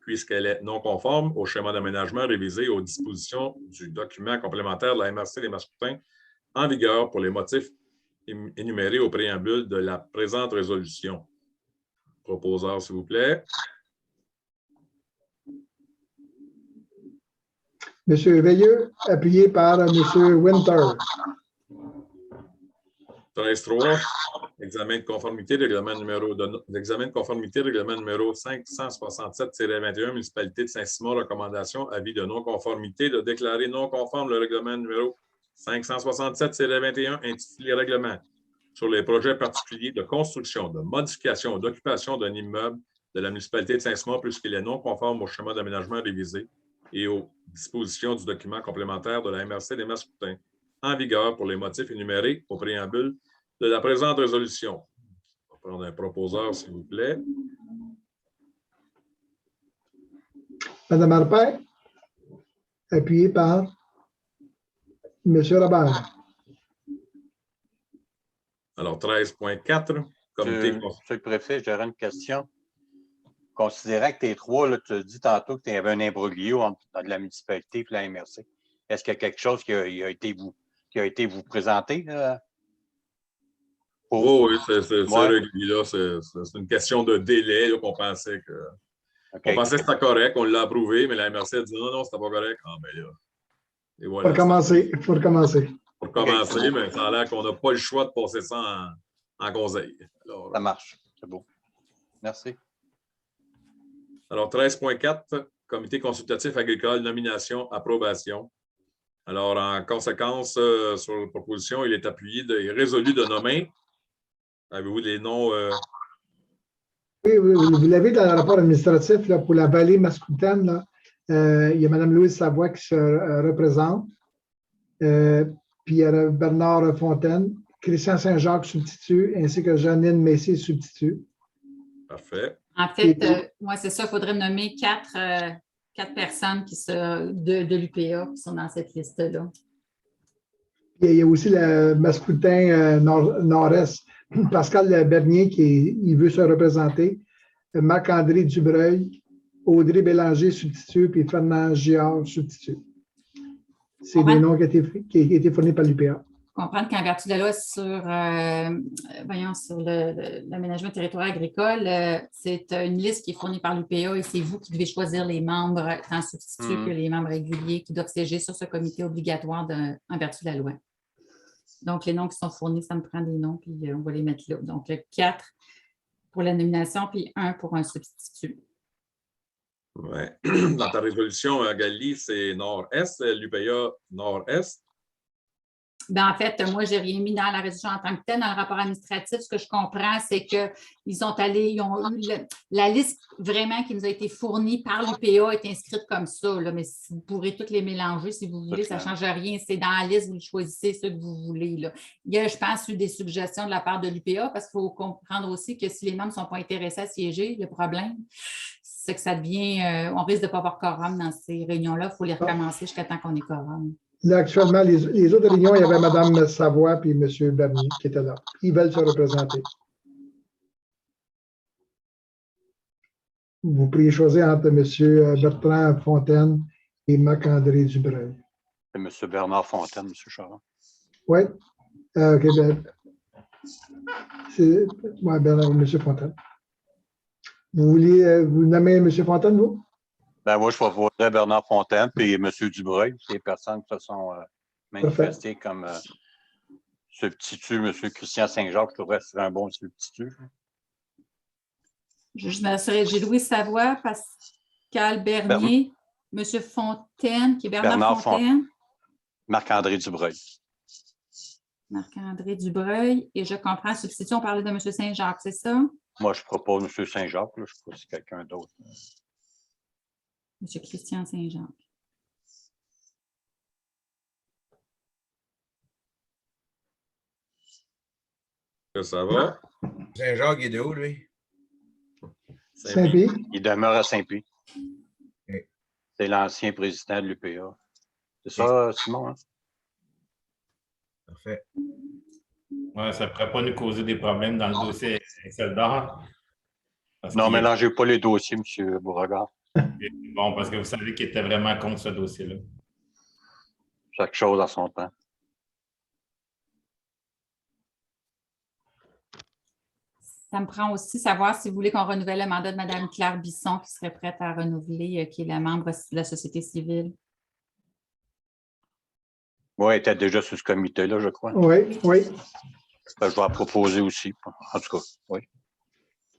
puisqu'elle est non conforme au schéma d'aménagement révisé et aux dispositions du document complémentaire de la MRC des Mascoutins en vigueur pour les motifs énumérés au préambule de la présente résolution. Proposeur, s'il vous plaît. M. Veilleux, appuyé par M. Winter. 13.3, examen de conformité, règlement numéro 567-21, municipalité de Saint-Simon, recommandation, avis de non-conformité, de déclarer non conforme le règlement numéro 567-21, intitulé Règlement sur les projets particuliers de construction, de modification ou d'occupation d'un immeuble de la municipalité de Saint-Simon, puisqu'il est non conforme au schéma d'aménagement révisé et aux dispositions du document complémentaire de la MRC des Mascoutins, en vigueur pour les motifs énumérés au préambule de la présente résolution. On va prendre un proposeur, s'il vous plaît. Mme Harper, appuyé par M. Robert. Alors, 13.4, comité. Monsieur le préfet, j'aurais une question. Considérant que tes trois, là, tu as dit tantôt que tu avais un imbroglio entre la municipalité et la MRC. Est-ce qu'il y a quelque chose qui a été vous présenté? Oui, c'est régulier. C'est une question de délai qu'on pensait que. Okay. On pensait que c'était correct, on l'a approuvé, mais la MRC a dit non, c'était pas correct. Ah, ben là. Et voilà, Il faut recommencer. Pour commencer, mais ça a l'air qu'on n'a pas le choix de passer ça en conseil. Alors, ça marche. C'est beau. Merci. Alors, 13.4, comité consultatif agricole, nomination, approbation. Alors, en conséquence, sur la proposition, il est appuyé, il est résolu de nommer. Avez-vous les noms? Oui, vous l'avez dans le rapport administratif là, pour la vallée mascoutaine. Là, il y a Mme Louise Savoie qui se représente. Puis il y a Bernard Fontaine, Christian Saint-Jacques substitut, ainsi que Janine Messier substitut. Parfait. En fait, moi, c'est ça, il faudrait nommer quatre personnes de l'UPA qui sont dans cette liste-là. Il y a aussi le Mascoutin Nord-Est, Pascal Bernier il veut se représenter, Marc-André Dubreuil, Audrey Bélanger substitut, puis Fernand Giard substitut. C'est des noms qui ont été fournis par l'UPA. Comprendre qu'en vertu de la loi sur l'aménagement territorial agricole, c'est une liste qui est fournie par l'UPA et c'est vous qui devez choisir les membres, tant substituts que les membres réguliers qui doivent siéger sur ce comité obligatoire en vertu de la loi. Donc, les noms qui sont fournis, ça me prend des noms, puis on va les mettre là. Donc, 4 pour la nomination, puis 1 pour un substitut. Oui. Dans ta résolution, Gali, c'est Nord-Est, l'UPA Nord-Est. Ben, en fait, moi, je n'ai rien mis dans la résolution en tant que telle. Dans le rapport administratif, ce que je comprends, c'est qu'ils ont eu la liste vraiment qui nous a été fournie par l'UPA est inscrite comme ça. Là, mais vous pourrez toutes les mélanger si vous voulez. Ça ne change rien. C'est dans la liste, vous choisissez ce que vous voulez. Là. Il y a, je pense, eu des suggestions de la part de l'UPA parce qu'il faut comprendre aussi que si les membres ne sont pas intéressés à siéger, le problème, c'est que ça devient, on risque de ne pas avoir quorum dans ces réunions-là. Il faut les recommencer jusqu'à temps qu'on ait quorum. Là, actuellement, les autres réunions, il y avait Mme Savoie et M. Bernier qui étaient là. Ils veulent se représenter. Vous pourriez choisir entre M. Bertrand Fontaine et Marc-André Dubreuil. C'est M. Bernard Fontaine, M. Charon. Oui. OK. C'est Bernard, M. Fontaine. Vous voulez vous nommer M. Fontaine, vous? Ben, moi, je proposerais Bernard Fontaine puis M. Dubreuil. C'est les personnes qui se sont manifestées comme substitut. M. Christian Saint-Jacques, je trouverais que c'est un bon substitut. Je m'assurer. J'ai Louis Savoie, Pascal Bernier, M. Fontaine, qui est Bernard Fontaine. Marc-André Dubreuil. Marc-André Dubreuil. Et je comprends, substitut, on parlait de M. Saint-Jacques, c'est ça? Moi, je propose M. Saint-Jacques. Je ne sais pas si quelqu'un d'autre. M. Christian Saint-Jacques. Ça va? Saint-Jacques est de où, lui? Saint-Pie. Il demeure à Saint-Pie. Okay. C'est l'ancien président de l'UPA. C'est ça, Simon? Hein? Parfait. Ouais, ça ne pourrait pas nous causer des problèmes dans le dossier Excel d'or. Non, mélangez pas les dossiers, M. Beauregard. Bon, parce que vous savez qu'il était vraiment contre ce dossier-là. Chaque chose à son temps. Ça me prend aussi savoir si vous voulez qu'on renouvelle le mandat de Mme Claire Bisson, qui serait prête à renouveler, qui est la membre de la société civile. Oui, elle était déjà sur ce comité-là, je crois. Oui, oui. Je vais en proposer aussi. En tout cas, oui.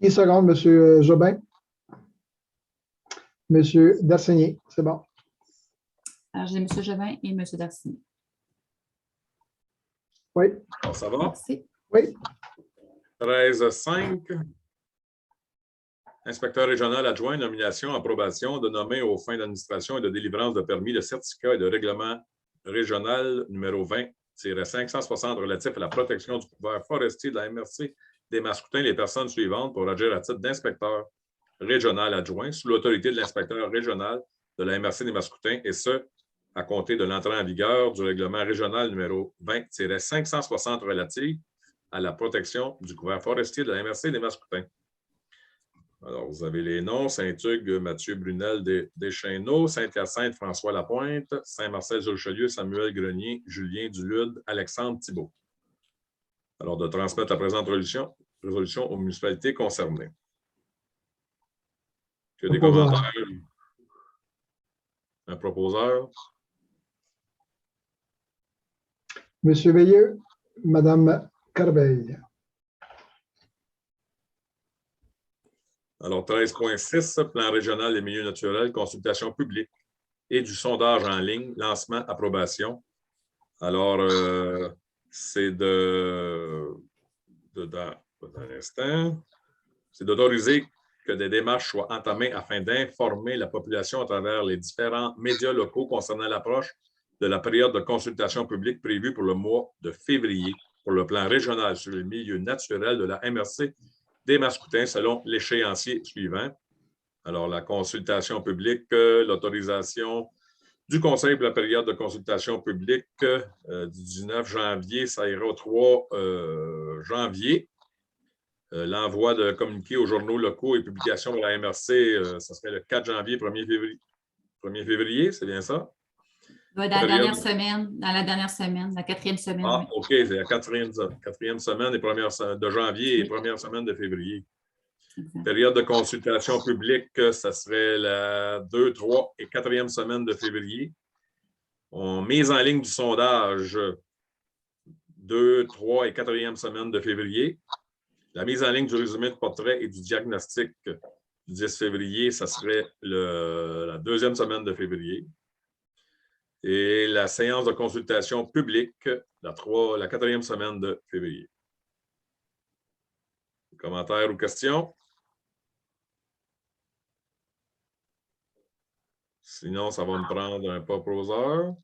10 secondes, M. Jobin. M. Darsigny, c'est bon. Alors, j'ai M. Jobin et M. Darsigny. Oui. Alors, ça va? Merci. Oui. 13.5. Inspecteur régional adjoint, nomination, approbation de nommer aux fins d'administration et de délivrance de permis de certificat et de règlement régional numéro 20-560 relatif à la protection du couvert forestier de la MRC des Mascoutins les personnes suivantes pour agir à titre d'inspecteur régional adjoint sous l'autorité de l'inspecteur régional de la MRC des Mascoutins et ce, à compter de l'entrée en vigueur du règlement régional numéro 20-560 relatif à la protection du couvert forestier de la MRC des Mascoutins. Alors, vous avez les noms, Saint-Hugues, Mathieu Brunel Deschêneaux, Saint-Hyacinthe, François Lapointe, Saint-Marcel-sur-Richelieu, Samuel Grenier, Julien Dulude, Alexandre Thibault. Alors, de transmettre la présente résolution aux municipalités concernées. Que des commentaires? Un proposeur? Monsieur Veilleux, Madame Corbeil. Alors, 13.6, plan régional des milieux naturels, consultation publique et du sondage en ligne, lancement, approbation. Alors, c'est c'est d'autoriser que des démarches soient entamées afin d'informer la population à travers les différents médias locaux concernant l'approche de la période de consultation publique prévue pour le mois de février pour le plan régional sur les milieux naturels de la MRC des Mascoutins selon l'échéancier suivant. Alors, la consultation publique, l'autorisation du Conseil pour la période de consultation publique du 19 janvier, ça ira au 3 janvier. L'envoi de communiqués aux journaux locaux et publications pour la MRC, ça serait le 4 janvier, 1er février. 1er février, c'est bien ça? Dans la dernière semaine, la 4e semaine. Ah, oui. OK, c'est la quatrième semaine de janvier et première semaine de février. Exact. Période de consultation publique, ça serait la 2, 3 et 4e semaine de février. On mise en ligne du sondage 2, 3 et 4e semaine de février. La mise en ligne du résumé de portrait et du diagnostic du 10 février, ça serait la 2e semaine de février. Et la séance de consultation publique, la 4e semaine de février. Commentaires ou questions? Sinon, ça va me prendre un proposeur.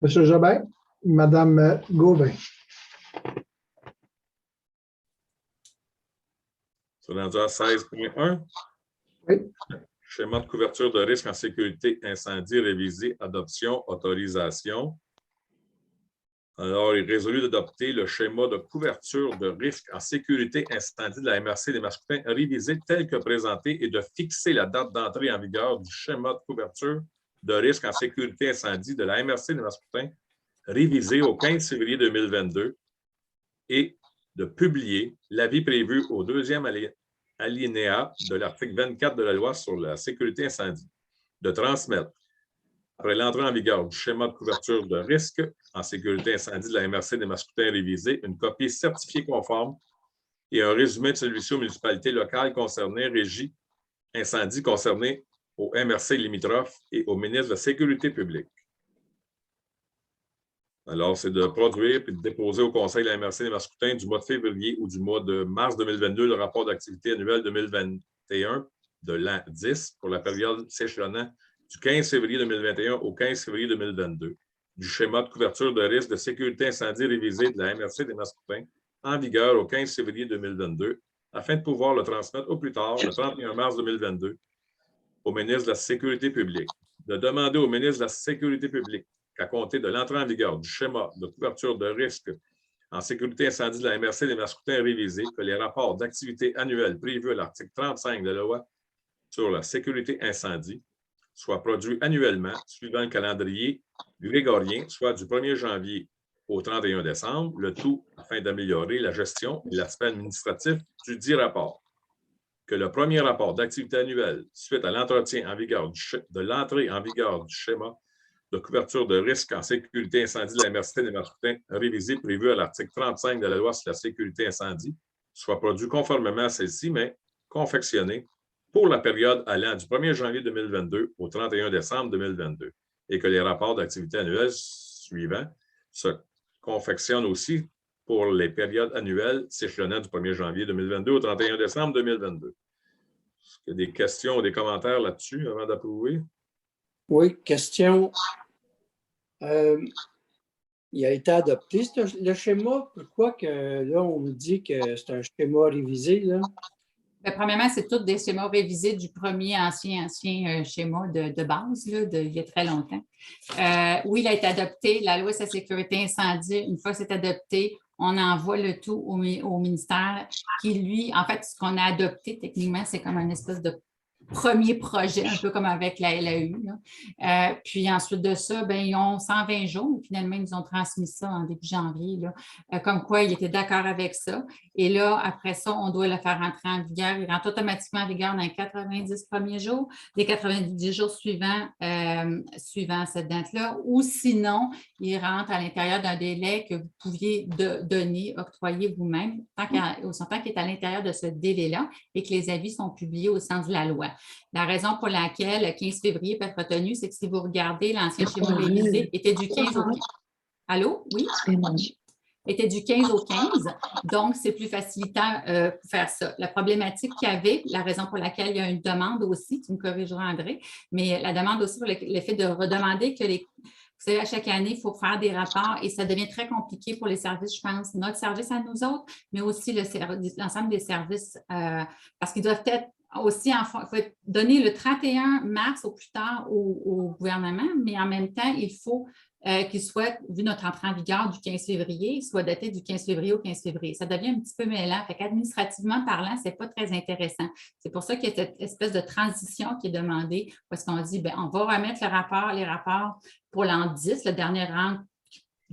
Monsieur Jobin, Madame Gauvin. C'est rendu à 16.1. Oui. Schéma de couverture de risque en sécurité incendie révisé, adoption, autorisation. Alors, il est résolu d'adopter le schéma de couverture de risque en sécurité incendie de la MRC des Mascoutins révisé tel que présenté et de fixer la date d'entrée en vigueur du schéma de couverture de risque en sécurité incendie de la MRC des Mascoutins révisé au 15 février 2022 et de publier l'avis prévu au deuxième alinéa de l'article 24 de la loi sur la sécurité incendie, de transmettre, après l'entrée en vigueur du schéma de couverture de risque en sécurité incendie de la MRC des Mascoutins révisé, une copie certifiée conforme et un résumé de celui-ci aux municipalités locales concernées, régies, incendies concernés au MRC limitrophes et au ministre de la Sécurité publique. Alors, c'est de produire et de déposer au Conseil de la MRC des Mascoutins du mois de février ou du mois de mars 2022 le rapport d'activité annuel 2021 de l'an 10 pour la période s'échelonnant du 15 février 2021 au 15 février 2022, du schéma de couverture de risque de sécurité incendie révisé de la MRC des Mascoutins en vigueur au 15 février 2022, afin de pouvoir le transmettre au plus tard, le 31 mars 2022, au ministre de la Sécurité publique, de demander au ministre de la Sécurité publique qu'à compter de l'entrée en vigueur du schéma de couverture de risque en sécurité incendie de la MRC des Mascoutins révisé, que les rapports d'activité annuels prévus à l'article 35 de la loi sur la sécurité incendie soient produits annuellement suivant le calendrier grégorien, soit du 1er janvier au 31 décembre, le tout afin d'améliorer la gestion et l'aspect administratif du dit rapport. Que le premier rapport d'activité annuelle, suite à l'entretien en vigueur de l'entrée en vigueur du schéma de couverture de risque en sécurité incendie de la MRC des Mascoutins révisé prévu à l'article 35 de la loi sur la sécurité incendie, soit produit conformément à celle-ci, mais confectionné pour la période allant du 1er janvier 2022 au 31 décembre 2022, et que les rapports d'activité annuels suivants se confectionnent aussi pour les périodes annuelles s'échelonnant du 1er janvier 2022 au 31 décembre 2022. Est-ce qu'il y a des questions ou des commentaires là-dessus avant d'approuver? Oui, question. Il a été adopté, le schéma. Pourquoi que là, on nous dit que c'est un schéma révisé, là? Bien, premièrement, c'est tous des schémas révisés du premier ancien schéma de base, là, il y a très longtemps. Oui, il a été adopté. La loi sur la sécurité incendie, une fois que c'est adopté, on envoie le tout au ministère qui, lui, en fait, ce qu'on a adopté, techniquement, c'est comme un espèce de premier projet, un peu comme avec la LAU. Puis ensuite de ça, bien, ils ont 120 jours. Finalement, ils nous ont transmis ça en début janvier, là, comme quoi ils étaient d'accord avec ça. Et là, après ça, on doit le faire entrer en vigueur. Il rentre automatiquement en vigueur dans les 90 premiers jours, les 90 jours suivant cette date-là. Ou sinon, il rentre à l'intérieur d'un délai que vous pouviez donner, octroyer vous-même, tant qu'il est à l'intérieur de ce délai-là et que les avis sont publiés au sens de la loi. La raison pour laquelle le 15 février peut être retenu, c'est que si vous regardez, l'ancien schéma révisé était du 15 au 15. Allô? Oui? Était du 15 au 15, donc c'est plus facilitant pour faire ça. La problématique qu'il y avait, la raison pour laquelle il y a une demande aussi, tu me corrigeras André, mais la demande aussi pour le fait de redemander que vous savez, à chaque année, il faut faire des rapports et ça devient très compliqué pour les services, je pense, notre service à nous autres, mais aussi l'ensemble des services, parce qu'ils doivent être aussi, il faut donner le 31 mars au plus tard au gouvernement, mais en même temps, il faut qu'il soit, vu notre entrée en vigueur du 15 février, il soit daté du 15 février au 15 février. Ça devient un petit peu mêlant. Fait qu'administrativement parlant, ce n'est pas très intéressant. C'est pour ça qu'il y a cette espèce de transition qui est demandée, parce qu'on dit, bien, on va remettre les rapports pour l'an 10, le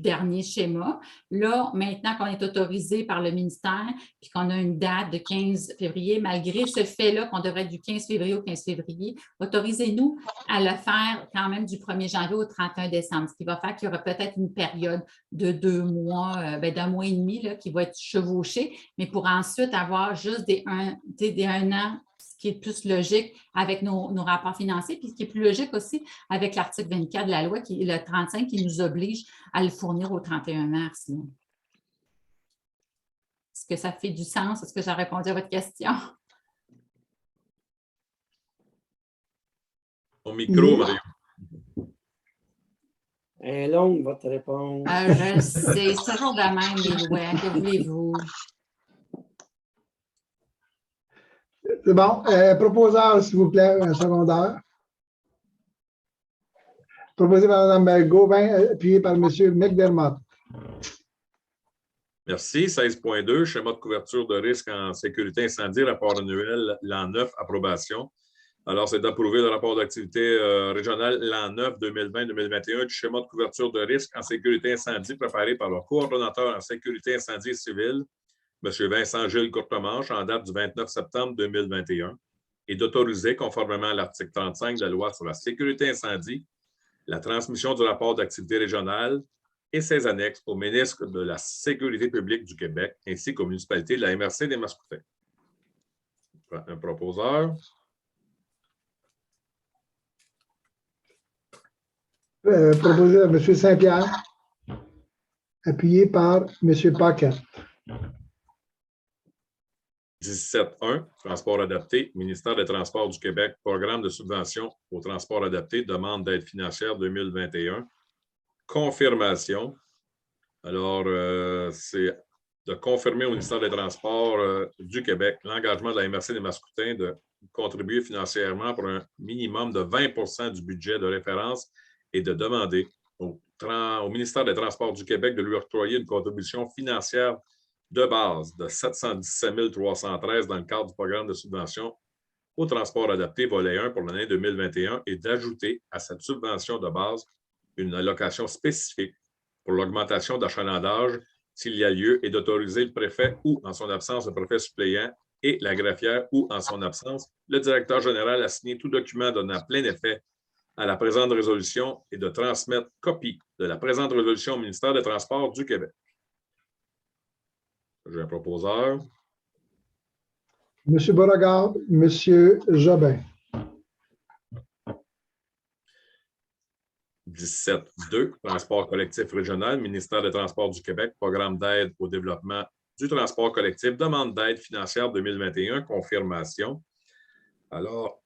dernier schéma. Là, maintenant qu'on est autorisé par le ministère puis qu'on a une date de 15 février, malgré ce fait-là qu'on devrait être du 15 février au 15 février, autorisez-nous à le faire quand même du 1er janvier au 31 décembre, ce qui va faire qu'il y aura peut-être une période de 2 mois, d'un mois et demi là, qui va être chevauchée, mais pour ensuite avoir juste des 1 an, ce qui est plus logique avec nos rapports financiers, puis ce qui est plus logique aussi avec l'article 24 de la loi, qui est le 35, qui nous oblige à le fournir au 31 mars. Est-ce que ça fait du sens? Est-ce que j'ai répondu à votre question? Au micro, Mario. Elle est longue, votre réponse. Je sais, c'est toujours de même, les lois. Que voulez-vous? C'est bon. Proposeur, s'il vous plaît, un secondaire. Proposé par Mme Gauvin, appuyé par M. McDermott. Merci. 16.2, schéma de couverture de risque en sécurité incendie, rapport annuel, l'an 9, approbation. Alors, c'est d'approuver le rapport d'activité régionale l'an 9 2020-2021 du schéma de couverture de risque en sécurité incendie préparé par le coordonnateur en sécurité incendie civile, M. Vincent-Gilles Courtemanche, en date du 29 septembre 2021, et d'autoriser, conformément à l'article 35 de la loi sur la sécurité incendie, la transmission du rapport d'activité régionale et ses annexes au ministre de la Sécurité publique du Québec ainsi qu'aux municipalités de la MRC des Mascoutins. Un proposeur. Proposé à M. Saint-Pierre, appuyé par M. Paquette. 17.1, transport adapté, ministère des Transports du Québec, programme de subvention au transport adapté, demande d'aide financière 2021. Confirmation. Alors, c'est de confirmer au ministère des Transports du Québec l'engagement de la MRC des Mascoutins de contribuer financièrement pour un minimum de 20 du budget de référence et de demander au ministère des Transports du Québec de lui octroyer une contribution financière de base de 717 313 dans le cadre du programme de subvention au transport adapté volet 1 pour l'année 2021 et d'ajouter à cette subvention de base une allocation spécifique pour l'augmentation d'achalandage s'il y a lieu et d'autoriser le préfet ou, en son absence, le préfet suppléant et la greffière ou, en son absence, le directeur général à signer tout document donnant plein effet à la présente résolution et de transmettre copie de la présente résolution au ministère des Transports du Québec. J'ai un proposeur. M. Beauregard, M. Jobin. 17.2, transport collectif régional, ministère des Transports du Québec, programme d'aide au développement du transport collectif, demande d'aide financière 2021, confirmation. Alors,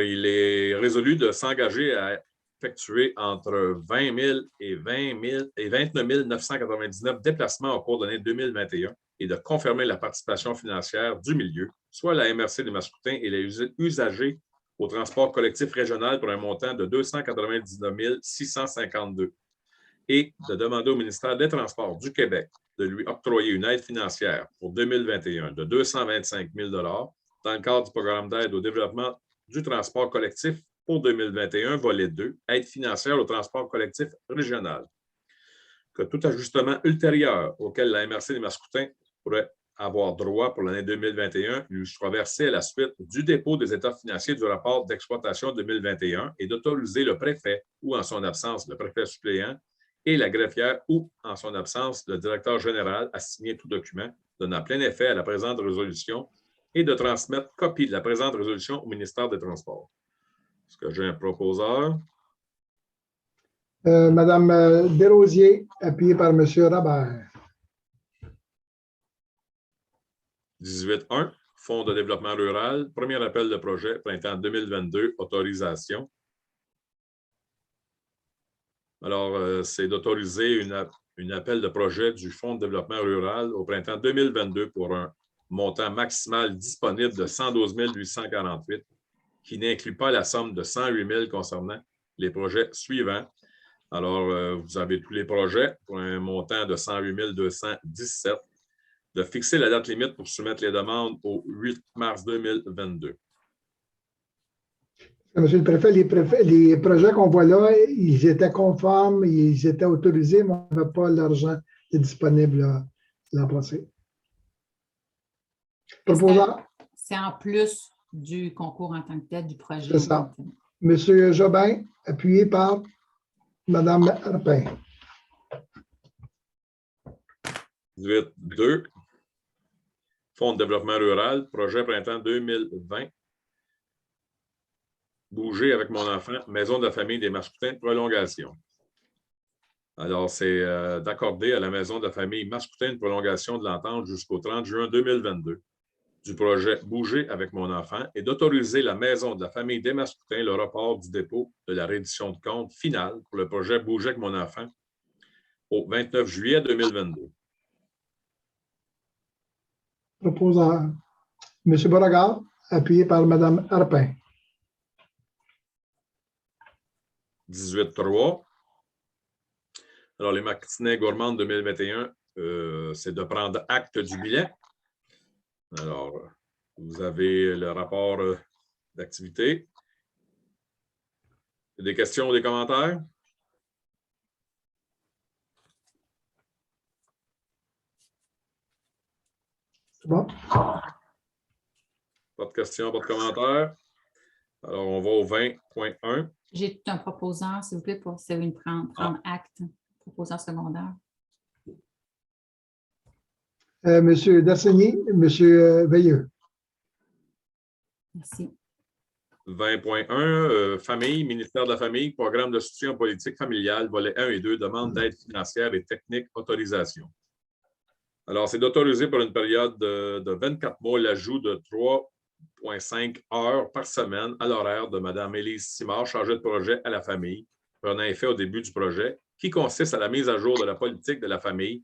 il est résolu de s'engager à effectuer entre 20 000 et 29 999 déplacements au cours de l'année 2021 et de confirmer la participation financière du milieu, soit la MRC des Mascoutins et les usagers au transport collectif régional pour un montant de 299 652 et de demander au ministère des Transports du Québec de lui octroyer une aide financière pour 2021 de 225 000 dans le cadre du programme d'aide au développement du transport collectif pour 2021, volet 2, aide financière au transport collectif régional. Que tout ajustement ultérieur auquel la MRC des Mascoutins pourrait avoir droit pour l'année 2021 lui sera versé à la suite du dépôt des états financiers du rapport d'exploitation 2021 et d'autoriser le préfet ou, en son absence, le préfet suppléant et la greffière ou, en son absence, le directeur général à signer tout document donnant plein effet à la présente résolution et de transmettre copie de la présente résolution au ministère des Transports. Est-ce que j'ai un proposeur? Madame Desrosiers, appuyée par M. Rabert. 18.1, Fonds de développement rural, premier appel de projet, printemps 2022, autorisation. Alors, c'est d'autoriser une appel de projet du Fonds de développement rural au printemps 2022 pour un montant maximal disponible de 112 848, qui n'inclut pas la somme de 108 000 concernant les projets suivants. Alors, vous avez tous les projets pour un montant de 108 217, de fixer la date limite pour soumettre les demandes au 8 mars 2022. Monsieur le préfet, les projets qu'on voit là, ils étaient conformes, ils étaient autorisés, mais on n'avait pas l'argent disponible l'an passé. Proposant. C'est en plus du concours en tant que tel du projet. C'est ça. Monsieur Jobin, appuyé par Mme Arpin. 18.2, Fonds de développement rural, projet printemps 2020. Bouger avec mon enfant, Maison de la famille des Mascoutins, prolongation. Alors, c'est d'accorder à la Maison de la famille Mascoutin une prolongation de l'entente jusqu'au 30 juin 2022 du projet Bouger avec mon enfant et d'autoriser la Maison de la famille des Mascoutins le report du dépôt de la reddition de compte finale pour le projet Bouger avec mon enfant au 29 juillet 2022. Proposant. M. Beauregard, appuyé par Mme Arpin. 18.3, Alors, les Martinets gourmands 2021, c'est de prendre acte du bilan. Alors, vous avez le rapport d'activité. Des questions ou des commentaires? C'est bon? Pas de questions, pas de commentaires. Alors, on va au 20.1. J'ai tout un proposant, s'il vous plaît, pour prendre acte. Proposant secondaire. Monsieur Dasseny, Monsieur Veilleux. Merci. 20.1, famille, ministère de la Famille, programme de soutien politique familiale, volet 1 et 2, demande d'aide financière et technique, autorisation. Alors, c'est d'autoriser pour une période de 24 mois l'ajout de 3,5 heures par semaine à l'horaire de Mme Élise Simard, chargée de projet à la famille, prenant effet au début du projet, qui consiste à la mise à jour de la politique de la famille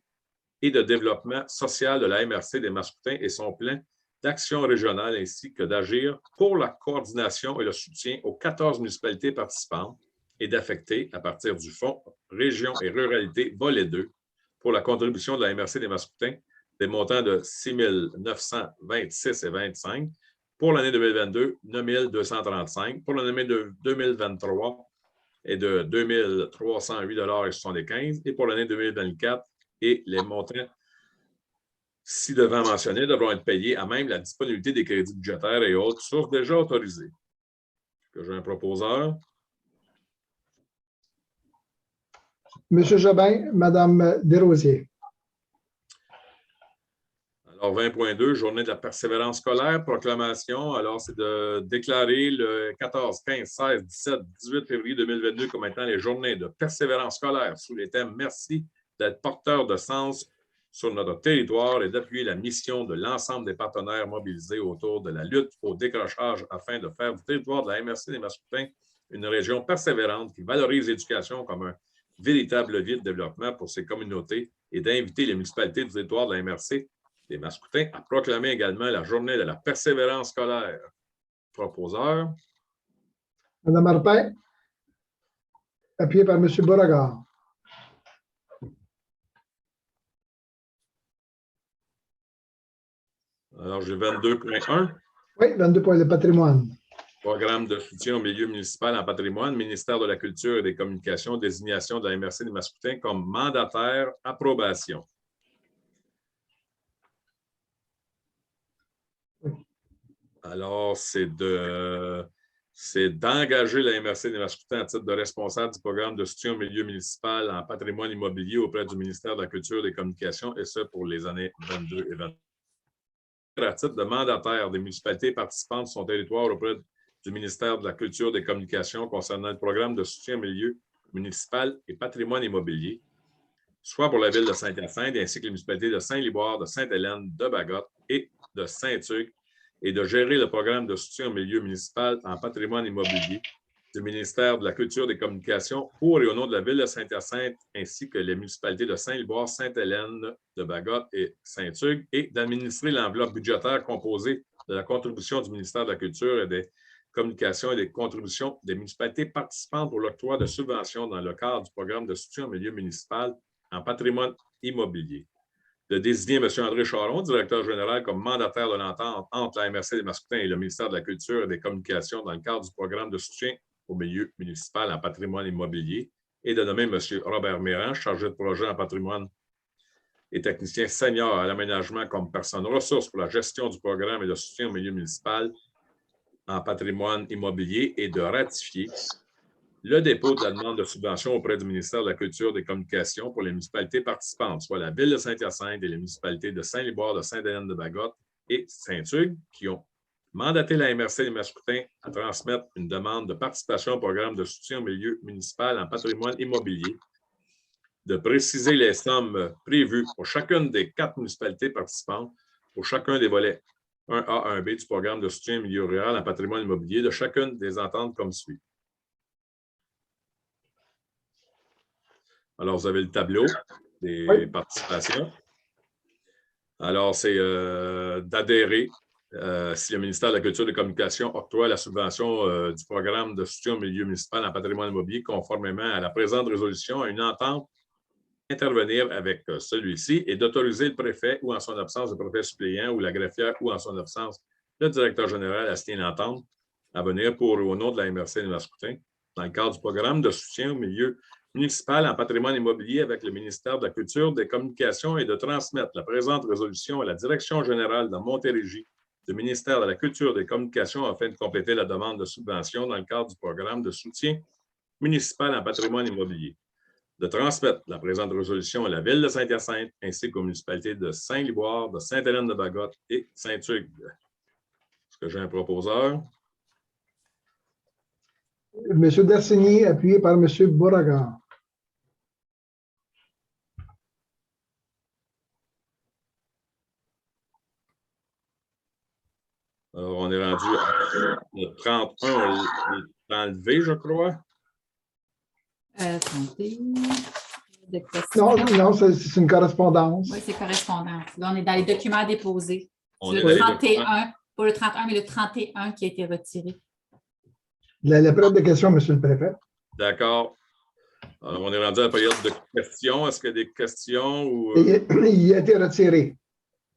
et de développement social de la MRC des Mascoutins et son plan d'action régionale, ainsi que d'agir pour la coordination et le soutien aux 14 municipalités participantes et d'affecter, à partir du Fonds Région et Ruralité, volet 2, pour la contribution de la MRC des Mascoutins, des montants de 6 926,25 pour l'année 2022, 9 235 pour l'année 2023 et de 2 308,75 et pour l'année 2024, et les montants ci-devant mentionnés devront être payés à même la disponibilité des crédits budgétaires et autres sources déjà autorisées. J'ai un proposeur. Monsieur Jobin, Madame Desrosiers. Alors, 20.2, journée de la persévérance scolaire, proclamation. Alors, c'est de déclarer le 14, 15, 16, 17, 18 février 2022 comme étant les journées de persévérance scolaire sous les thèmes « Merci d'être porteur de sens sur notre territoire et d'appuyer la mission de l'ensemble des partenaires mobilisés autour de la lutte au décrochage afin de faire du territoire de la MRC des Mascoutins une région persévérante qui valorise l'éducation comme un véritable levier de développement pour ces communautés et d'inviter les municipalités du territoire de la MRC des Mascoutins à proclamer également la journée de la persévérance scolaire. Proposeur. Madame Martin, appuyé par Monsieur Beauregard. Alors, j'ai 22.1. Oui, 22 pour le patrimoine. Programme de soutien au milieu municipal en patrimoine, ministère de la Culture et des Communications, désignation de la MRC des Mascoutins comme mandataire, approbation. Alors, c'est d'engager la MRC des Mascoutins à titre de responsable du programme de soutien au milieu municipal en patrimoine immobilier auprès du ministère de la Culture et des Communications, et ce pour les années 22 et 23. À titre de mandataire des municipalités participantes de son territoire auprès du ministère de la Culture et des Communications concernant le programme de soutien au milieu municipal et patrimoine immobilier, soit pour la ville de Saint-Hyacinthe ainsi que les municipalités de Saint-Liboire, de Sainte-Hélène, de Bagotte et de Saint-Hugues, et de gérer le programme de soutien au milieu municipal en patrimoine immobilier du ministère de la Culture et des Communications pour et au nom de la ville de Saint-Hyacinthe, ainsi que les municipalités de Saint-Liboire, Sainte-Hélène, de Bagotte et Saint-Hugues, et d'administrer l'enveloppe budgétaire composée de la contribution du ministère de la Culture et des Communications et des contributions des municipalités participantes pour l'octroi de subventions dans le cadre du programme de soutien au milieu municipal en patrimoine immobilier. De désigner M. André Charon, directeur général, comme mandataire de l'entente entre la MRC des Mascoutins et le ministère de la Culture et des Communications dans le cadre du programme de soutien au milieu municipal en patrimoine immobilier, et de nommer M. Robert Méran, chargé de projet en patrimoine et technicien senior à l'aménagement comme personne ressource pour la gestion du programme et de soutien au milieu municipal en patrimoine immobilier, et de ratifier le dépôt de la demande de subvention auprès du ministère de la Culture et des Communications pour les municipalités participantes, soit la ville de Saint-Hyacinthe et les municipalités de Saint-Liboire, de Sainte-Hélène, de Bagotte et Saint-Hugues, qui ont mandaté la MRC des Mascoutins à transmettre une demande de participation au programme de soutien au milieu municipal en patrimoine immobilier, de préciser les sommes prévues pour chacune des 4 municipalités participantes, pour chacun des volets 1A, 1B du programme de soutien au milieu rural en patrimoine immobilier, de chacune des ententes comme suit. Alors, vous avez le tableau des participations. Alors, c'est d'adhérer, si le ministère de la Culture et des Communications octroie la subvention du programme de soutien au milieu municipal en patrimoine immobilier conformément à la présente résolution, à une entente intervenir avec celui-ci et d'autoriser le préfet ou en son absence le préfet suppléant ou la greffière ou en son absence le directeur général à signer une entente à venir pour au nom de la MRC de Mascoutin dans le cadre du programme de soutien au milieu municipal en patrimoine immobilier avec le ministère de la Culture, des Communications et de transmettre la présente résolution à la Direction générale de Montérégie du ministère de la Culture et des Communications afin de compléter la demande de subvention dans le cadre du programme de soutien municipal en patrimoine immobilier. De transmettre la présente résolution à la Ville de Saint-Hyacinthe ainsi qu'aux municipalités de Saint-Liboire, de Sainte-Hélène-de-Bagotte et Saint-Hugues. Est-ce que j'ai un proposeur? M. Darsigny, appuyé par M. Beauregard. Alors, on est rendu à le 31, on l'a enlevé, je crois. Attendez. Non, c'est une correspondance. Oui, c'est correspondance. Là, on est dans les documents à déposer. On C'est est le dans les 31, pas le 31, mais le 31 qui a été retiré. La période de questions, M. le préfet. D'accord. Alors, on est rendu à la période de questions. Est-ce qu'il y a des questions ou Il a été retiré.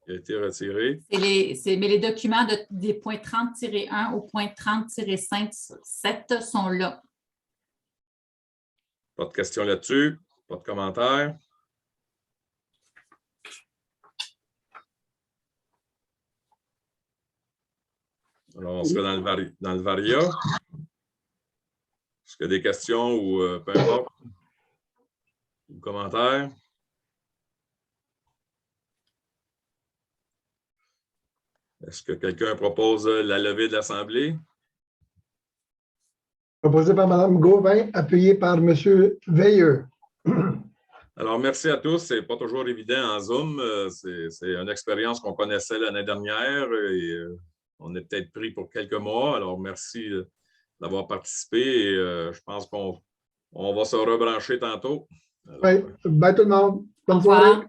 il a été retiré? Mais les documents des points 30-1 au point 30-5-7 sont là. Pas de questions là-dessus? Pas de commentaires? Alors, on serait dans le Varia. Est-ce qu'il y a des questions ou peu importe? Ou commentaires? Est-ce que quelqu'un propose la levée de l'Assemblée? Proposé par Mme Gauvin, appuyé par M. Veilleux. Alors, merci à tous. Ce n'est pas toujours évident en Zoom. C'est une expérience qu'on connaissait l'année dernière et on est peut-être pris pour quelques mois. Alors, merci d'avoir participé et je pense qu'on va se rebrancher tantôt. Alors, Oui, bye tout le monde. Bonne Au revoir. soirée.